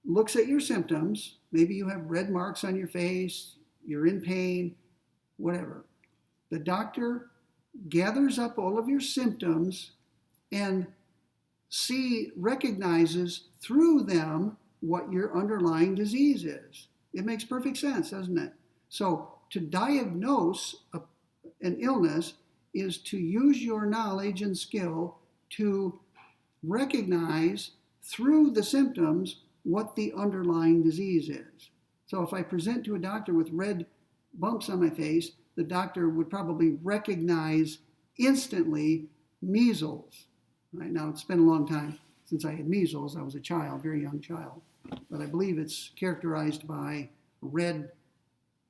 S1: looks at your symptoms. Maybe you have red marks on your face, you're in pain, whatever. The doctor gathers up all of your symptoms and recognizes through them what your underlying disease is. It makes perfect sense, doesn't it? So to diagnose an illness is to use your knowledge and skill to recognize through the symptoms what the underlying disease is. So if I present to a doctor with red bumps on my face, the doctor would probably recognize instantly measles. Right now, it's been a long time since I had measles. I was a child, very young child. But I believe it's characterized by red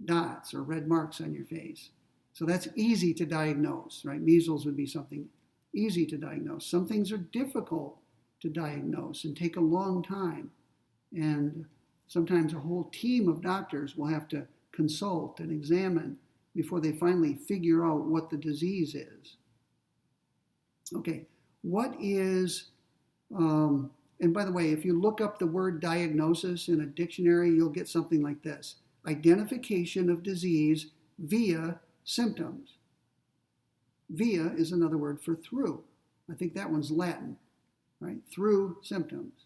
S1: dots or red marks on your face. So that's easy to diagnose, right? Measles would be something easy to diagnose. Some things are difficult to diagnose and take a long time. And sometimes a whole team of doctors will have to consult and examine before they finally figure out what the disease is. Okay, what is, and by the way, if you look up the word diagnosis in a dictionary, you'll get something like this: identification of disease via symptoms. Via is another word for through. I think that one's Latin, right? Through symptoms.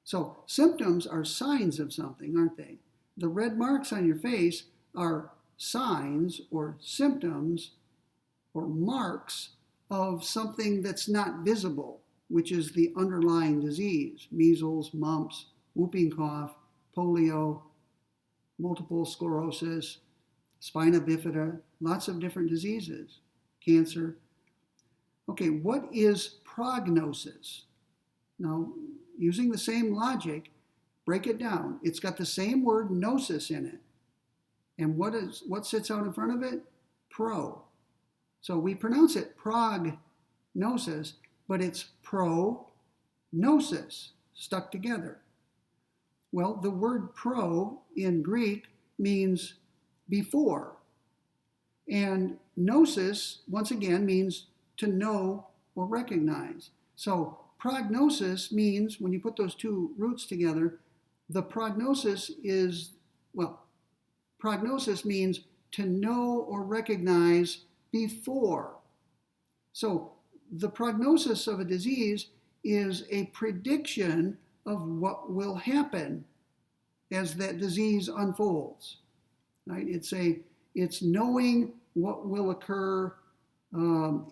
S1: So symptoms are signs of something, aren't they? The red marks on your face are signs or symptoms or marks of something that's not visible, which is the underlying disease: measles, mumps, whooping cough, polio, multiple sclerosis, spina bifida, lots of different diseases, cancer. Okay, what is prognosis? Now, using the same logic, break it down. It's got the same word gnosis in it. And what sits out in front of it? Pro. So we pronounce it prognosis, but it's prognosis, stuck together. Well, the word pro in Greek means before. And gnosis, once again, means to know or recognize. So prognosis means, when you put those two roots together, the prognosis is, well, prognosis means to know or recognize before. So the prognosis of a disease is a prediction of what will happen as that disease unfolds. Right? It's knowing what will occur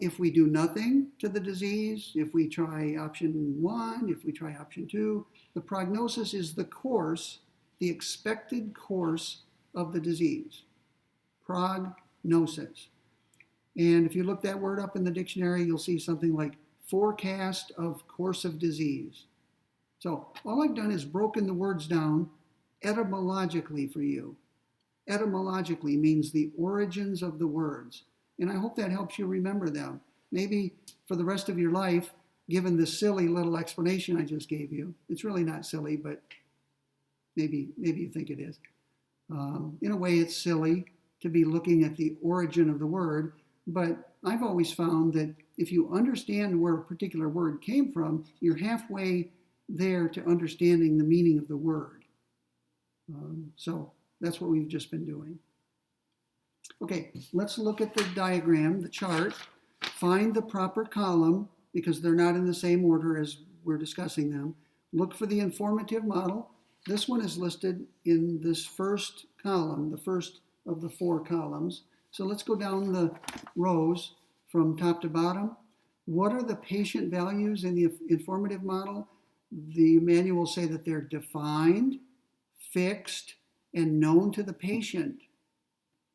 S1: if we do nothing to the disease, if we try option 1, if we try option 2. The prognosis is the course, the expected course of the disease. Prognosis. And if you look that word up in the dictionary, you'll see something like forecast of course of disease. So all I've done is broken the words down etymologically for you. Etymologically means the origins of the words. And I hope that helps you remember them. Maybe for the rest of your life, given the silly little explanation I just gave you. It's really not silly, but maybe you think it is. In a way, it's silly to be looking at the origin of the word, but I've always found that if you understand where a particular word came from, you're halfway there to understanding the meaning of the word. So that's what we've just been doing. Okay, let's look at the diagram, the chart. Find the proper column, because they're not in the same order as we're discussing them. Look for the informative model. This one is listed in this first column, the first of the 4 columns. So let's go down the rows from top to bottom. What are the patient values in the informative model? The manual will say that they're defined, fixed, and known to the patient.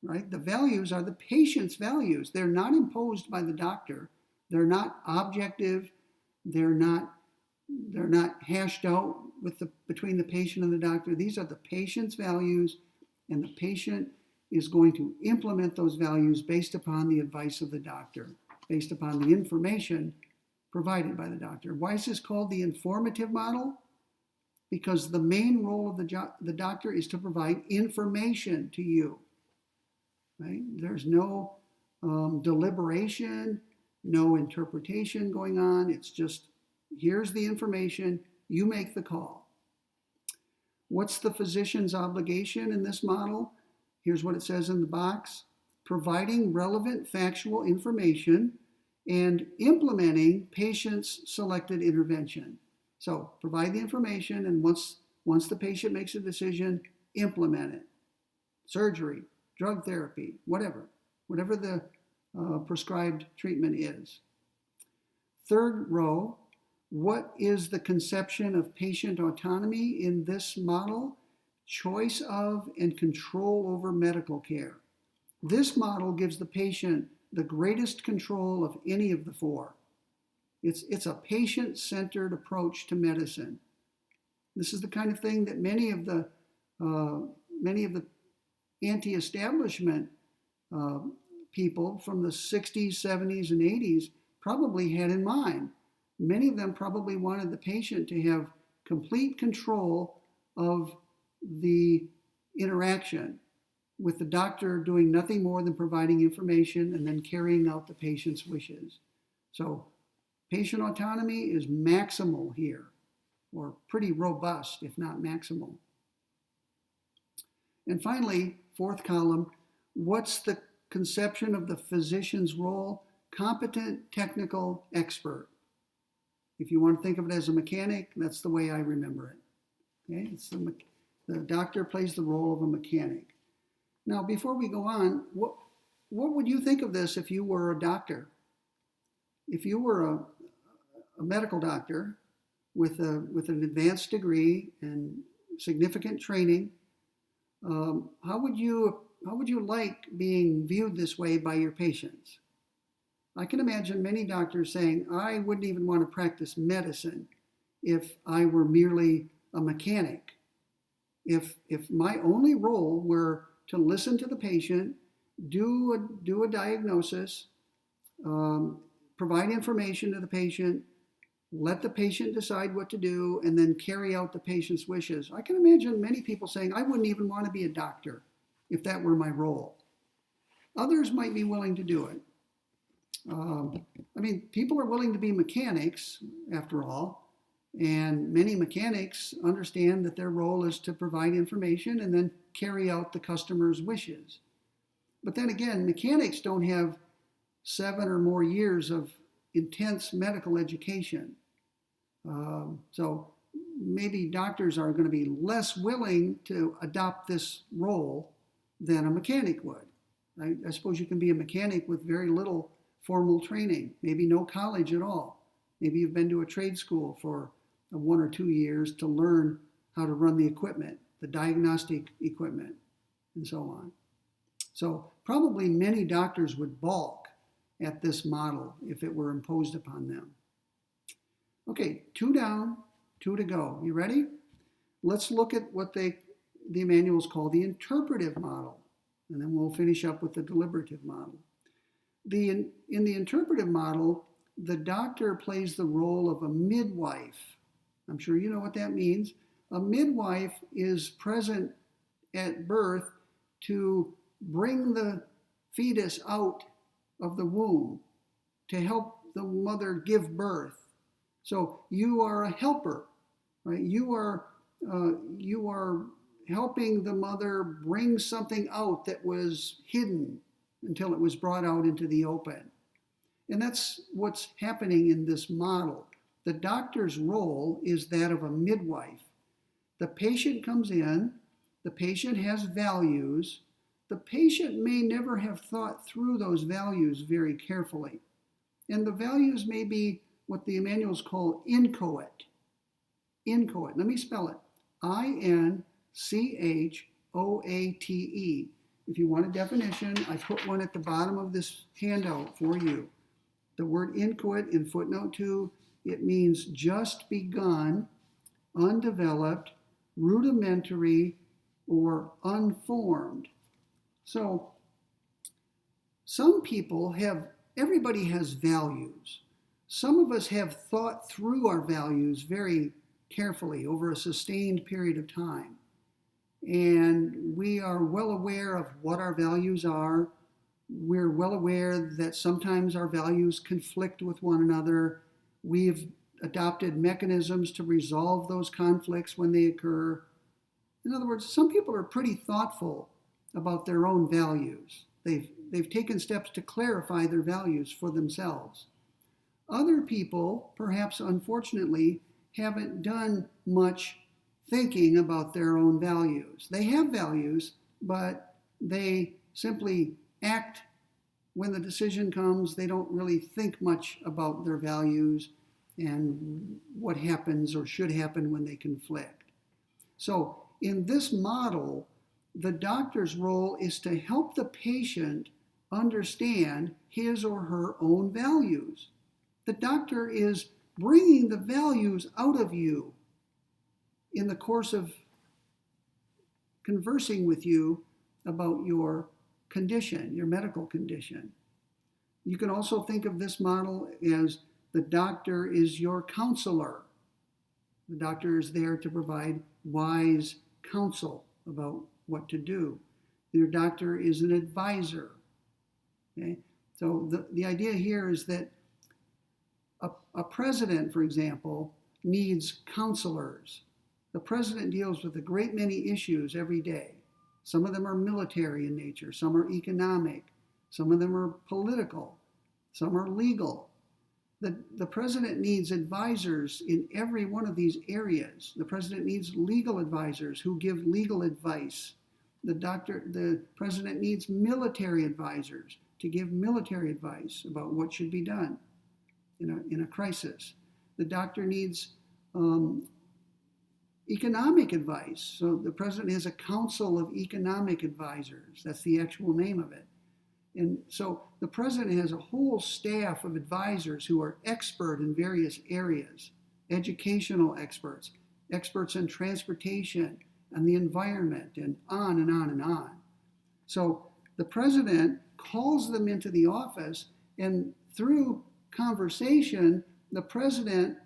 S1: Right? The values are the patient's values. They're not imposed by the doctor. They're not objective. They're not hashed out between the patient and the doctor. These are the patient's values, and the patient is going to implement those values based upon the advice of the doctor, based upon the information provided by the doctor. Why is this called the informative model? Because the main role of the doctor is to provide information to you. Right? There's no deliberation, no interpretation going on. It's just, here's the information, you make the call. What's the physician's obligation in this model? Here's what it says in the box: providing relevant factual information and implementing patient's selected intervention. So provide the information, and once the patient makes a decision, implement it. Surgery, drug therapy, whatever the prescribed treatment is. Third row, what is the conception of patient autonomy in this model? Choice of and control over medical care. This model gives the patient the greatest control of any of the 4. It's a patient-centered approach to medicine. This is the kind of thing that many of the anti-establishment people from the 60s, 70s, and 80s probably had in mind. Many of them probably wanted the patient to have complete control of the interaction, with the doctor doing nothing more than providing information and then carrying out the patient's wishes. So patient autonomy is maximal here, or pretty robust, if not maximal. And finally, 4th column, what's the conception of the physician's role? Competent technical expert. If you want to think of it as a mechanic, that's the way I remember it. Okay? The doctor plays the role of a mechanic. Now, before we go on, what would you think of this if you were a doctor? if you were a medical doctor with an advanced degree and significant training, how would you like being viewed this way by your patients? I can imagine many doctors saying, I wouldn't even want to practice medicine if I were merely a mechanic. If my only role were to listen to the patient, do a diagnosis, provide information to the patient, let the patient decide what to do, and then carry out the patient's wishes. I can imagine many people saying, I wouldn't even want to be a doctor if that were my role. Others might be willing to do it. People are willing to be mechanics, after all, and many mechanics understand that their role is to provide information and then carry out the customer's wishes. But then again, mechanics don't have 7 or more years of intense medical education. So maybe doctors are going to be less willing to adopt this role than a mechanic would. I suppose you can be a mechanic with very little formal training, maybe no college at all. Maybe you've been to a trade school for 1 or 2 years to learn how to run the equipment, the diagnostic equipment, and so on. So probably many doctors would balk at this model if it were imposed upon them. Okay, 2 down, 2 to go. You ready? Let's look at what the manuals call the interpretive model, and then we'll finish up with the deliberative model. In the interpretive model, the doctor plays the role of a midwife. I'm sure you know what that means. A midwife is present at birth to bring the fetus out of the womb, to help the mother give birth. So you are a helper, right? You are helping the mother bring something out that was hidden until it was brought out into the open. And that's what's happening in this model. The doctor's role is that of a midwife. The patient comes in, the patient has values. The patient may never have thought through those values very carefully. And the values may be what the Emanuels call inchoate. Inchoate. Let me spell it. INCHOATE. If you want a definition, I put one at the bottom of this handout for you. The word inchoate in footnote 2, it means just begun, undeveloped, rudimentary, or unformed. So everybody has values. Some of us have thought through our values very carefully over a sustained period of time. And we are well aware of what our values are. We're well aware that sometimes our values conflict with one another. We've adopted mechanisms to resolve those conflicts when they occur. In other words, some people are pretty thoughtful about their own values. They've taken steps to clarify their values for themselves. Other people, perhaps unfortunately, haven't done much thinking about their own values. They have values, but they simply act when the decision comes. They don't really think much about their values and what happens or should happen when they conflict. So in this model, the doctor's role is to help the patient understand his or her own values. The doctor is bringing the values out of you in the course of conversing with you about your condition, your medical condition. You can also think of this model as the doctor is your counselor. The doctor is there to provide wise counsel about what to do. Your doctor is an advisor. Okay? So the idea here is that a president, for example, needs counselors. The president deals with a great many issues every day. Some of them are military in nature, some are economic, some of them are political, some are legal. The president needs advisors in every one of these areas. The president needs legal advisors who give legal advice. The president needs military advisors to give military advice about what should be done. in a crisis. The doctor needs economic advice. So the president has a council of economic advisors. That's the actual name of it. And so the president has a whole staff of advisors who are expert in various areas, educational experts, experts in transportation and the environment, and on and on and on. So the president calls them into the office, and through conversation, the president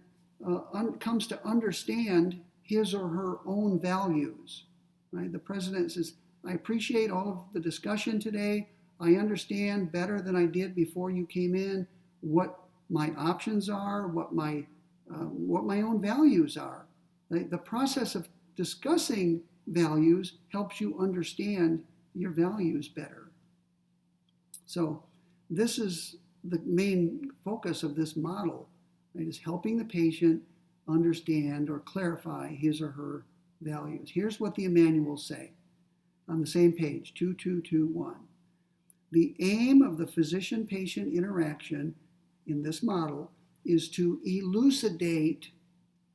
S1: comes to understand his or her own values. Right? The president says, I appreciate all of the discussion today. I understand better than I did before you came in what my options are, what my own values are. The process of discussing values helps you understand your values better. So this is the main focus of this model, right, is helping the patient understand or clarify his or her values. Here's what the Emanuels say on the same page, 2221. The aim of the physician-patient interaction in this model is to elucidate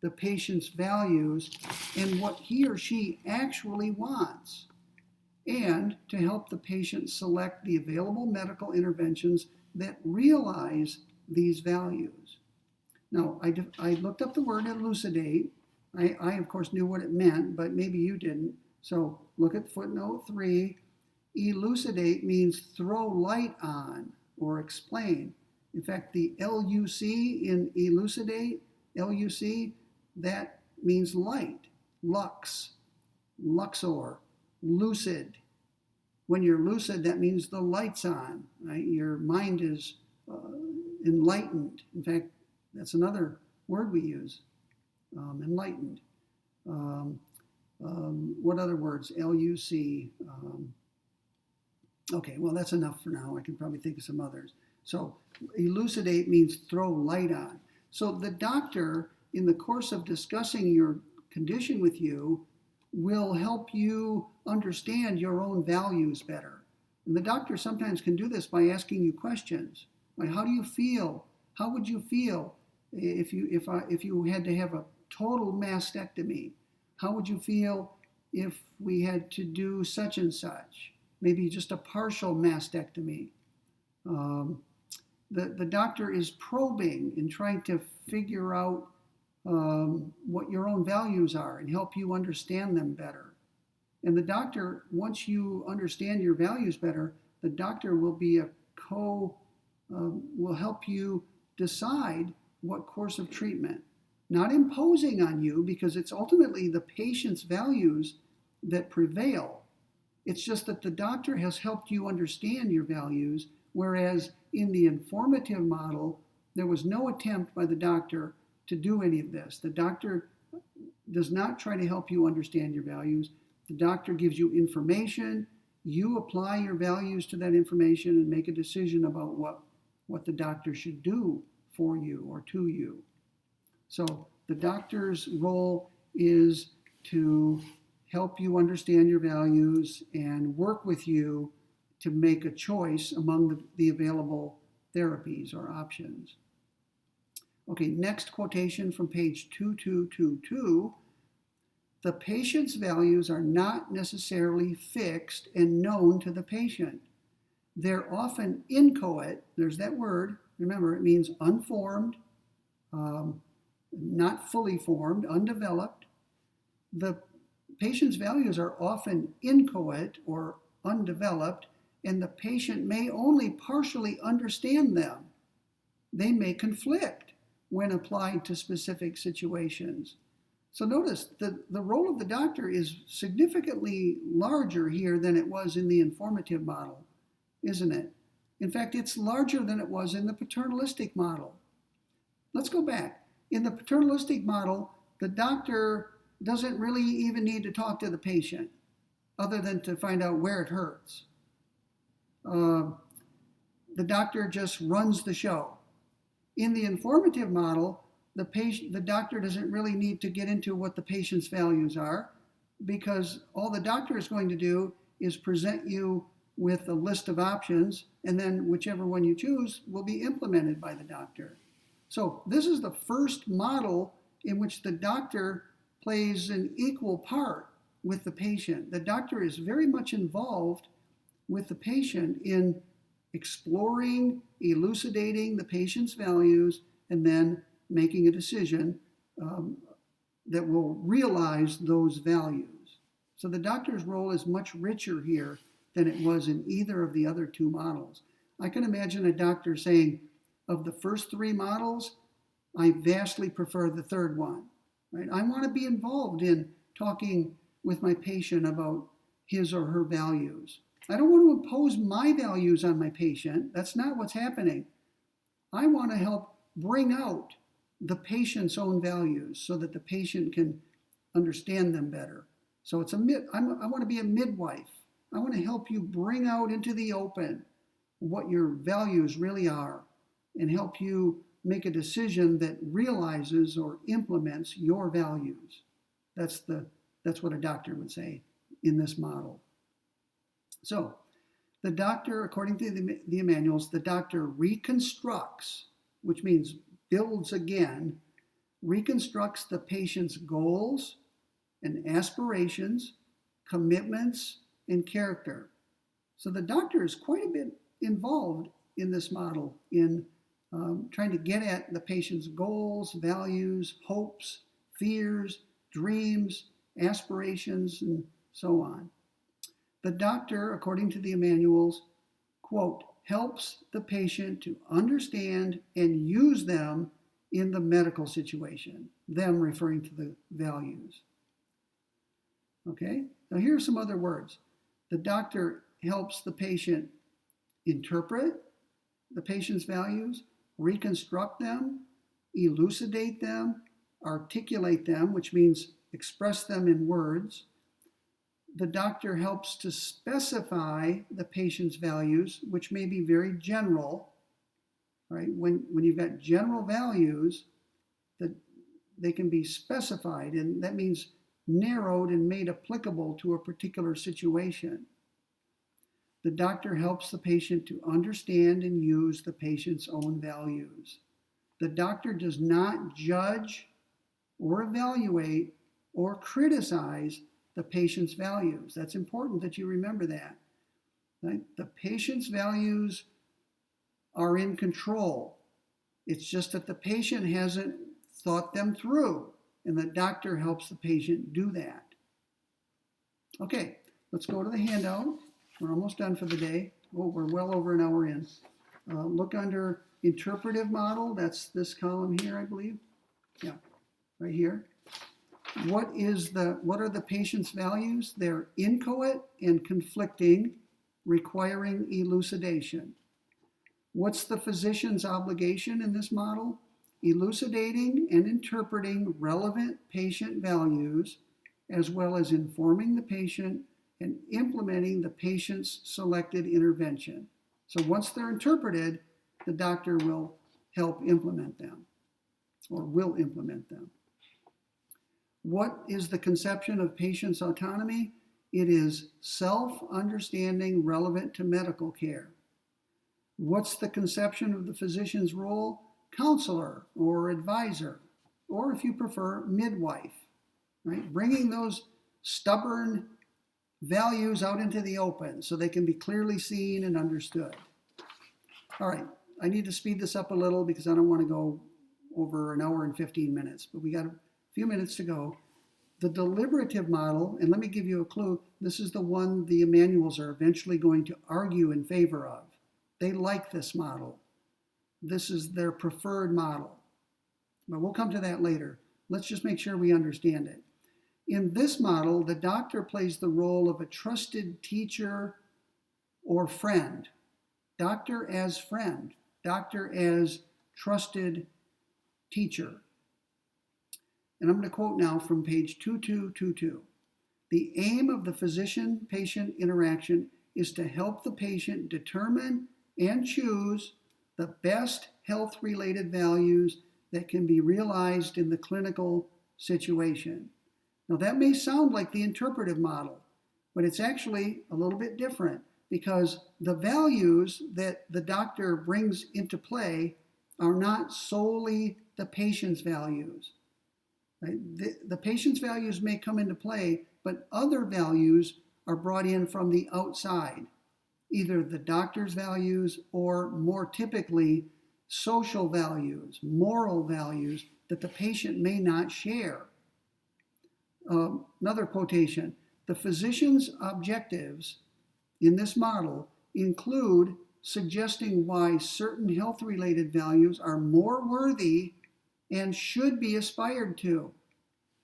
S1: the patient's values and what he or she actually wants, and to help the patient select the available medical interventions that realize these values. Now, I looked up the word elucidate. I, of course, knew what it meant, but maybe you didn't. So look at footnote 3. Elucidate means throw light on or explain. In fact, the L-U-C in elucidate, L-U-C, that means light, lux, luxor, lucid. When you're lucid, that means the light's on, right? Your mind is enlightened. In fact, that's another word we use, enlightened. What other words? L-U-C. Okay, well, that's enough for now. I can probably think of some others. So elucidate means throw light on. So the doctor, in the course of discussing your condition with you, will help you understand your own values better. And the doctor sometimes can do this by asking you questions. Like, how do you feel? How would you feel if you had to have a total mastectomy? How would you feel if we had to do such and such? Maybe just a partial mastectomy. The doctor is probing and trying to figure out what your own values are and help you understand them better. And the doctor, once you understand your values better, the doctor will be will help you decide what course of treatment. Not imposing on you, because it's ultimately the patient's values that prevail. It's just that the doctor has helped you understand your values, whereas in the informative model, there was no attempt by the doctor to do any of this. The doctor does not try to help you understand your values. The doctor gives you information. You apply your values to that information and make a decision about what the doctor should do for you or to you. So the doctor's role is to help you understand your values and work with you to make a choice among the available therapies or options. Okay, next quotation from page 2222. The patient's values are not necessarily fixed and known to the patient. They're often inchoate. There's that word. Remember, it means unformed, not fully formed, undeveloped. The patient's values are often inchoate or undeveloped, and the patient may only partially understand them. They may conflict when applied to specific situations. So notice the role of the doctor is significantly larger here than it was in the informative model, isn't it? In fact, it's larger than it was in the paternalistic model. Let's go back. In the paternalistic model, the doctor doesn't really even need to talk to the patient other than to find out where it hurts. The doctor just runs the show. In the informative model, the doctor doesn't really need to get into what the patient's values are, because all the doctor is going to do is present you with a list of options, and then whichever one you choose will be implemented by the doctor. So this is the first model in which the doctor plays an equal part with the patient. The doctor is very much involved with the patient in exploring, elucidating the patient's values, and then making a decision that will realize those values. So the doctor's role is much richer here than it was in either of the other two models. I can imagine a doctor saying, of the first three models, I vastly prefer the third one. Right? I want to be involved in talking with my patient about his or her values. I don't want to impose my values on my patient. That's not what's happening. I want to help bring out the patient's own values so that the patient can understand them better. So I want to be a midwife. I want to help you bring out into the open what your values really are and help you make a decision that realizes or implements your values. That's what a doctor would say in this model. So the doctor, according to the Emanuels, the doctor reconstructs, which means builds again, reconstructs the patient's goals and aspirations, commitments, and character. So the doctor is quite a bit involved in this model in trying to get at the patient's goals, values, hopes, fears, dreams, aspirations, and so on. The doctor, according to the Emanuels, quote, helps the patient to understand and use them in the medical situation, them referring to the values. Okay, now here are some other words. The doctor helps the patient interpret the patient's values, reconstruct them, elucidate them, articulate them, which means express them in words. The doctor helps to specify the patient's values, which may be very general, right? When you've got general values, that they can be specified, and that means narrowed and made applicable to a particular situation. The doctor helps the patient to understand and use the patient's own values. The doctor does not judge or evaluate or criticize the patient's values. That's important that you remember that. Right? The patient's values are in control. It's just that the patient hasn't thought them through, and the doctor helps the patient do that. Okay, let's go to the handout. We're almost done for the day. Oh, we're well over an hour in. Look under interpretive model. That's this column here, I believe. Yeah, right here. What are the patient's values? They're inchoate and conflicting, requiring elucidation. What's the physician's obligation in this model? Elucidating and interpreting relevant patient values, as well as informing the patient and implementing the patient's selected intervention. So once they're interpreted, the doctor will help implement them, or will implement them. What is the conception of patient's autonomy? It is self-understanding relevant to medical care. What's the conception of the physician's role? Counselor or advisor, or if you prefer, midwife, right? Bringing those stubborn values out into the open so they can be clearly seen and understood. All right, I need to speed this up a little because I don't want to go over an hour and 15 minutes, but we got a few minutes to go. The deliberative model, and let me give you a clue, this is the one the Emanuels are eventually going to argue in favor of. They like this model. This is their preferred model. But we'll come to that later. Let's just make sure we understand it. In this model, the doctor plays the role of a trusted teacher or friend. Doctor as friend. Doctor as trusted teacher. And I'm going to quote now from page 2222. The aim of the physician-patient interaction is to help the patient determine and choose the best health-related values that can be realized in the clinical situation. Now that may sound like the interpretive model, but it's actually a little bit different because the values that the doctor brings into play are not solely the patient's values. Right? The patient's values may come into play, but other values are brought in from the outside, either the doctor's values or more typically social values, moral values that the patient may not share. Another quotation, the physician's objectives in this model include suggesting why certain health-related values are more worthy and should be aspired to.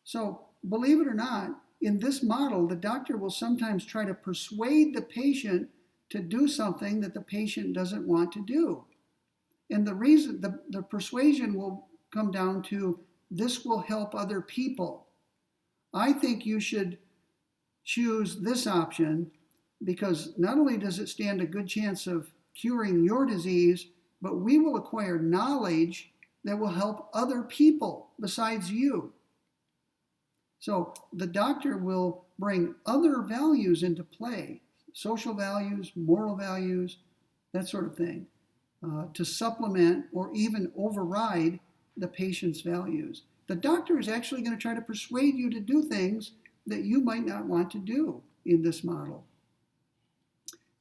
S1: So, believe it or not, in this model, the doctor will sometimes try to persuade the patient to do something that the patient doesn't want to do. And the reason, the persuasion will come down to, this will help other people. I think you should choose this option because not only does it stand a good chance of curing your disease, but we will acquire knowledge that will help other people besides you. So the doctor will bring other values into play, social values, moral values, that sort of thing, to supplement or even override the patient's values. The doctor is actually going to try to persuade you to do things that you might not want to do in this model.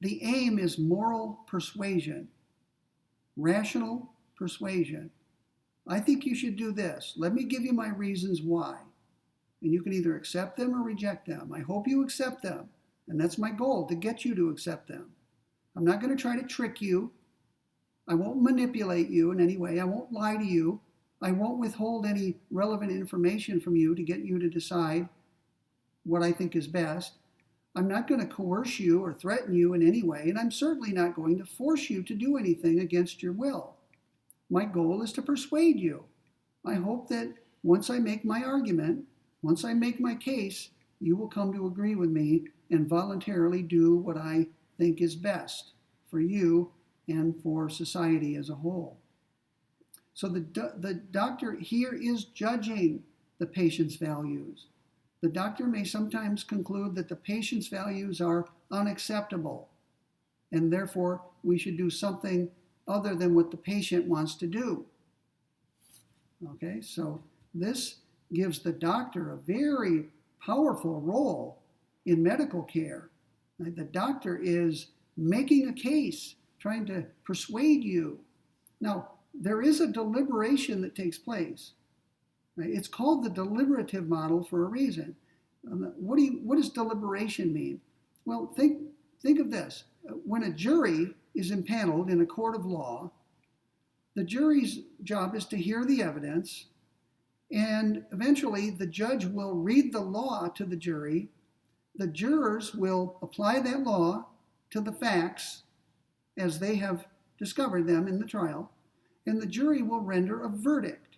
S1: The aim is moral persuasion, rational persuasion. I think you should do this. Let me give you my reasons why. And you can either accept them or reject them. I hope you accept them. And that's my goal, to get you to accept them. I'm not going to try to trick you. I won't manipulate you in any way. I won't lie to you. I won't withhold any relevant information from you to get you to decide what I think is best. I'm not going to coerce you or threaten you in any way, and I'm certainly not going to force you to do anything against your will. My goal is to persuade you. I hope that once I make my argument, once I make my case, you will come to agree with me and voluntarily do what I think is best for you and for society as a whole. So the doctor here is judging the patient's values. The doctor may sometimes conclude that the patient's values are unacceptable, and therefore we should do something other than what the patient wants to do. Okay, so this gives the doctor a very powerful role in medical care. The doctor is making a case, trying to persuade you. Now, there is a deliberation that takes place. Right? It's called the deliberative model for a reason. What does deliberation mean? Well, think of this. When a jury is impaneled in a court of law, the jury's job is to hear the evidence, and eventually the judge will read the law to the jury. The jurors will apply that law to the facts as they have discovered them in the trial, and the jury will render a verdict.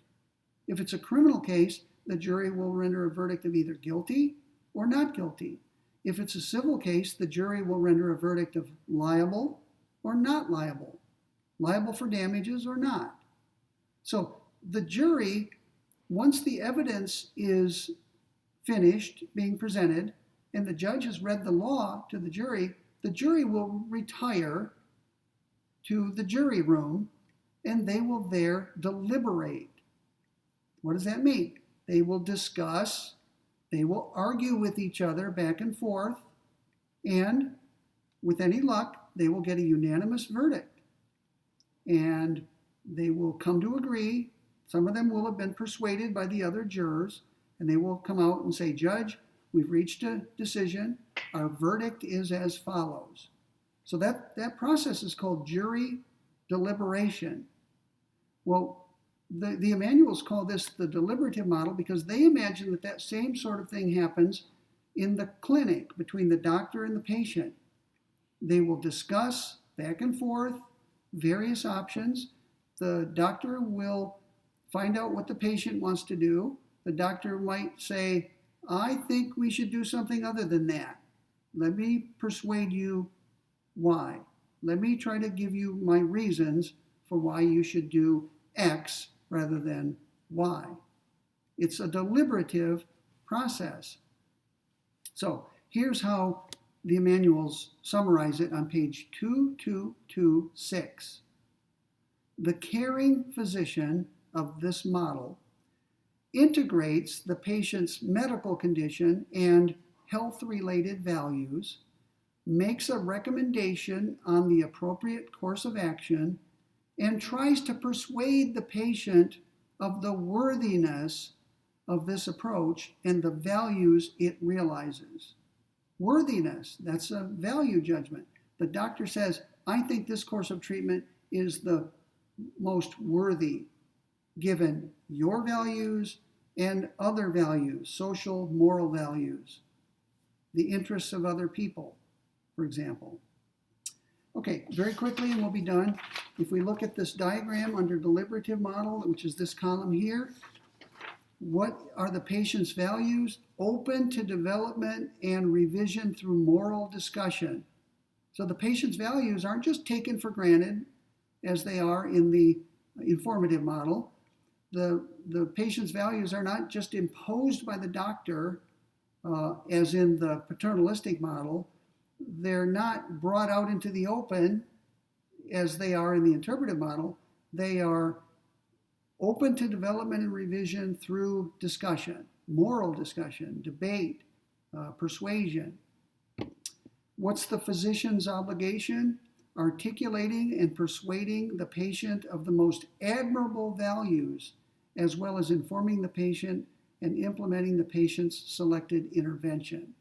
S1: If it's a criminal case, the jury will render a verdict of either guilty or not guilty. If it's a civil case, the jury will render a verdict of liable or not liable, liable for damages or not. So the jury, once the evidence is finished being presented and the judge has read the law to the jury will retire to the jury room and they will there deliberate. What does that mean? They will discuss, they will argue with each other back and forth, and with any luck, they will get a unanimous verdict. And they will come to agree. Some of them will have been persuaded by the other jurors, and they will come out and say, Judge, we've reached a decision. Our verdict is as follows. So that process is called jury deliberation. Well, the Emanuels call this the deliberative model because they imagine that same sort of thing happens in the clinic between the doctor and the patient. They will discuss back and forth various options. The doctor will find out what the patient wants to do. The doctor might say, I think we should do something other than that. Let me persuade you why. Let me try to give you my reasons for why you should do X rather than Y. It's a deliberative process. So here's how the Emanuels summarize it on page 2226. The caring physician of this model integrates the patient's medical condition and health-related values, makes a recommendation on the appropriate course of action, and tries to persuade the patient of the worthiness of this approach and the values it realizes. Worthiness, that's a value judgment. The doctor says, I think this course of treatment is the most worthy given your values and other values, social, moral values, the interests of other people, for example. Okay, very quickly and we'll be done. If we look at this diagram under deliberative model, which is this column here, what are the patient's values? Open to development and revision through moral discussion. So the patient's values aren't just taken for granted as they are in the informative model. The patient's values are not just imposed by the doctor as in the paternalistic model. They're not brought out into the open as they are in the interpretive model. They are open to development and revision through discussion, moral discussion, debate, persuasion. What's the physician's obligation? Articulating and persuading the patient of the most admirable values, as well as informing the patient and implementing the patient's selected intervention.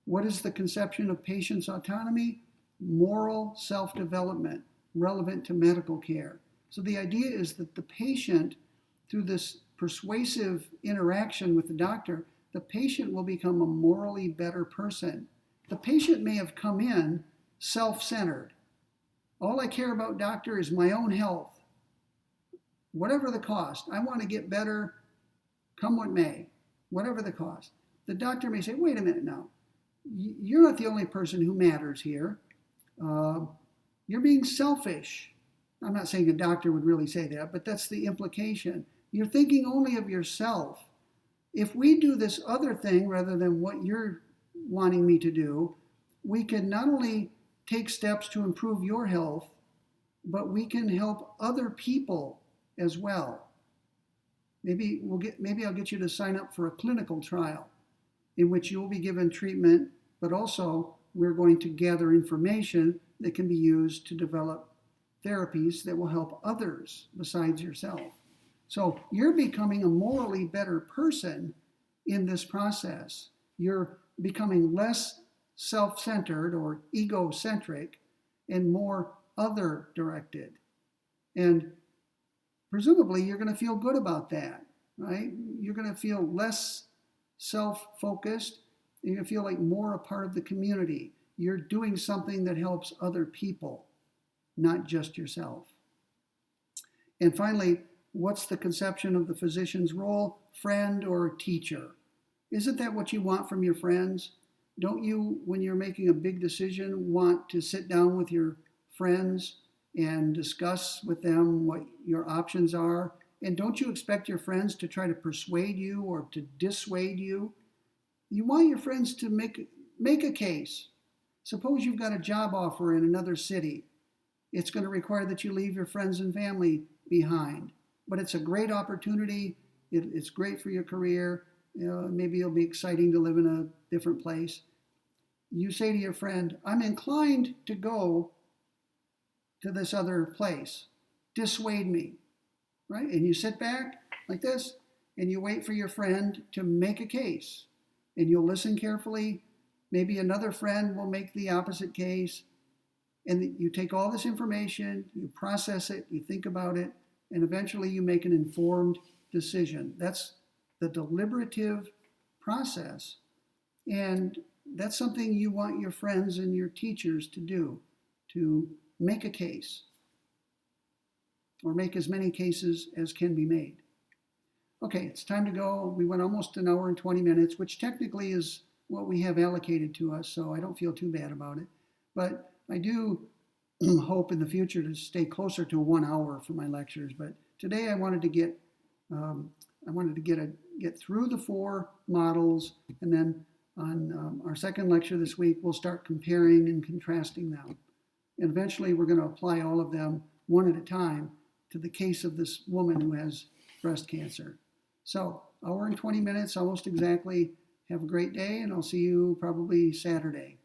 S1: What is the conception of patient's autonomy? Moral self-development, relevant to medical care. So the idea is that the patient, through this persuasive interaction with the doctor, the patient will become a morally better person. The patient may have come in self-centered. All I care about, doctor, is my own health. Whatever the cost, I want to get better, come what may, whatever the cost. The doctor may say, wait a minute now, you're not the only person who matters here. You're being selfish. I'm not saying a doctor would really say that, but that's the implication. You're thinking only of yourself. If we do this other thing rather than what you're wanting me to do, we can not only take steps to improve your health, but we can help other people as well. Maybe I'll get you to sign up for a clinical trial in which you'll be given treatment, but also we're going to gather information that can be used to develop therapies that will help others besides yourself. So you're becoming a morally better person in this process. You're becoming less self-centered or egocentric and more other-directed. And presumably you're going to feel good about that, right? You're going to feel less self-focused. You're going to feel like more a part of the community. You're doing something that helps other people, not just yourself. And finally, what's the conception of the physician's role? Friend or teacher? Isn't that what you want from your friends? Don't you, when you're making a big decision, want to sit down with your friends and discuss with them what your options are? And don't you expect your friends to try to persuade you or to dissuade you? You want your friends to make a case. Suppose you've got a job offer in another city. It's going to require that you leave your friends and family behind. But it's a great opportunity. It's great for your career. Maybe it'll be exciting to live in a different place. You say to your friend, I'm inclined to go to this other place. Dissuade me, right? And you sit back like this, and you wait for your friend to make a case. And you'll listen carefully. Maybe another friend will make the opposite case. And you take all this information, you process it, you think about it, and eventually you make an informed decision. That's the deliberative process. And that's something you want your friends and your teachers to do, to make a case, or make as many cases as can be made. Okay, it's time to go. We went almost an hour and 20 minutes, which technically is what we have allocated to us, so I don't feel too bad about it. But I do hope in the future to stay closer to 1 hour for my lectures. But today I wanted to get get through the 4 models, and then on our second lecture this week we'll start comparing and contrasting them. And eventually we're going to apply all of them one at a time. to the case of this woman who has breast cancer. So, hour and 20 minutes, almost exactly. Have a great day, and I'll see you probably Saturday.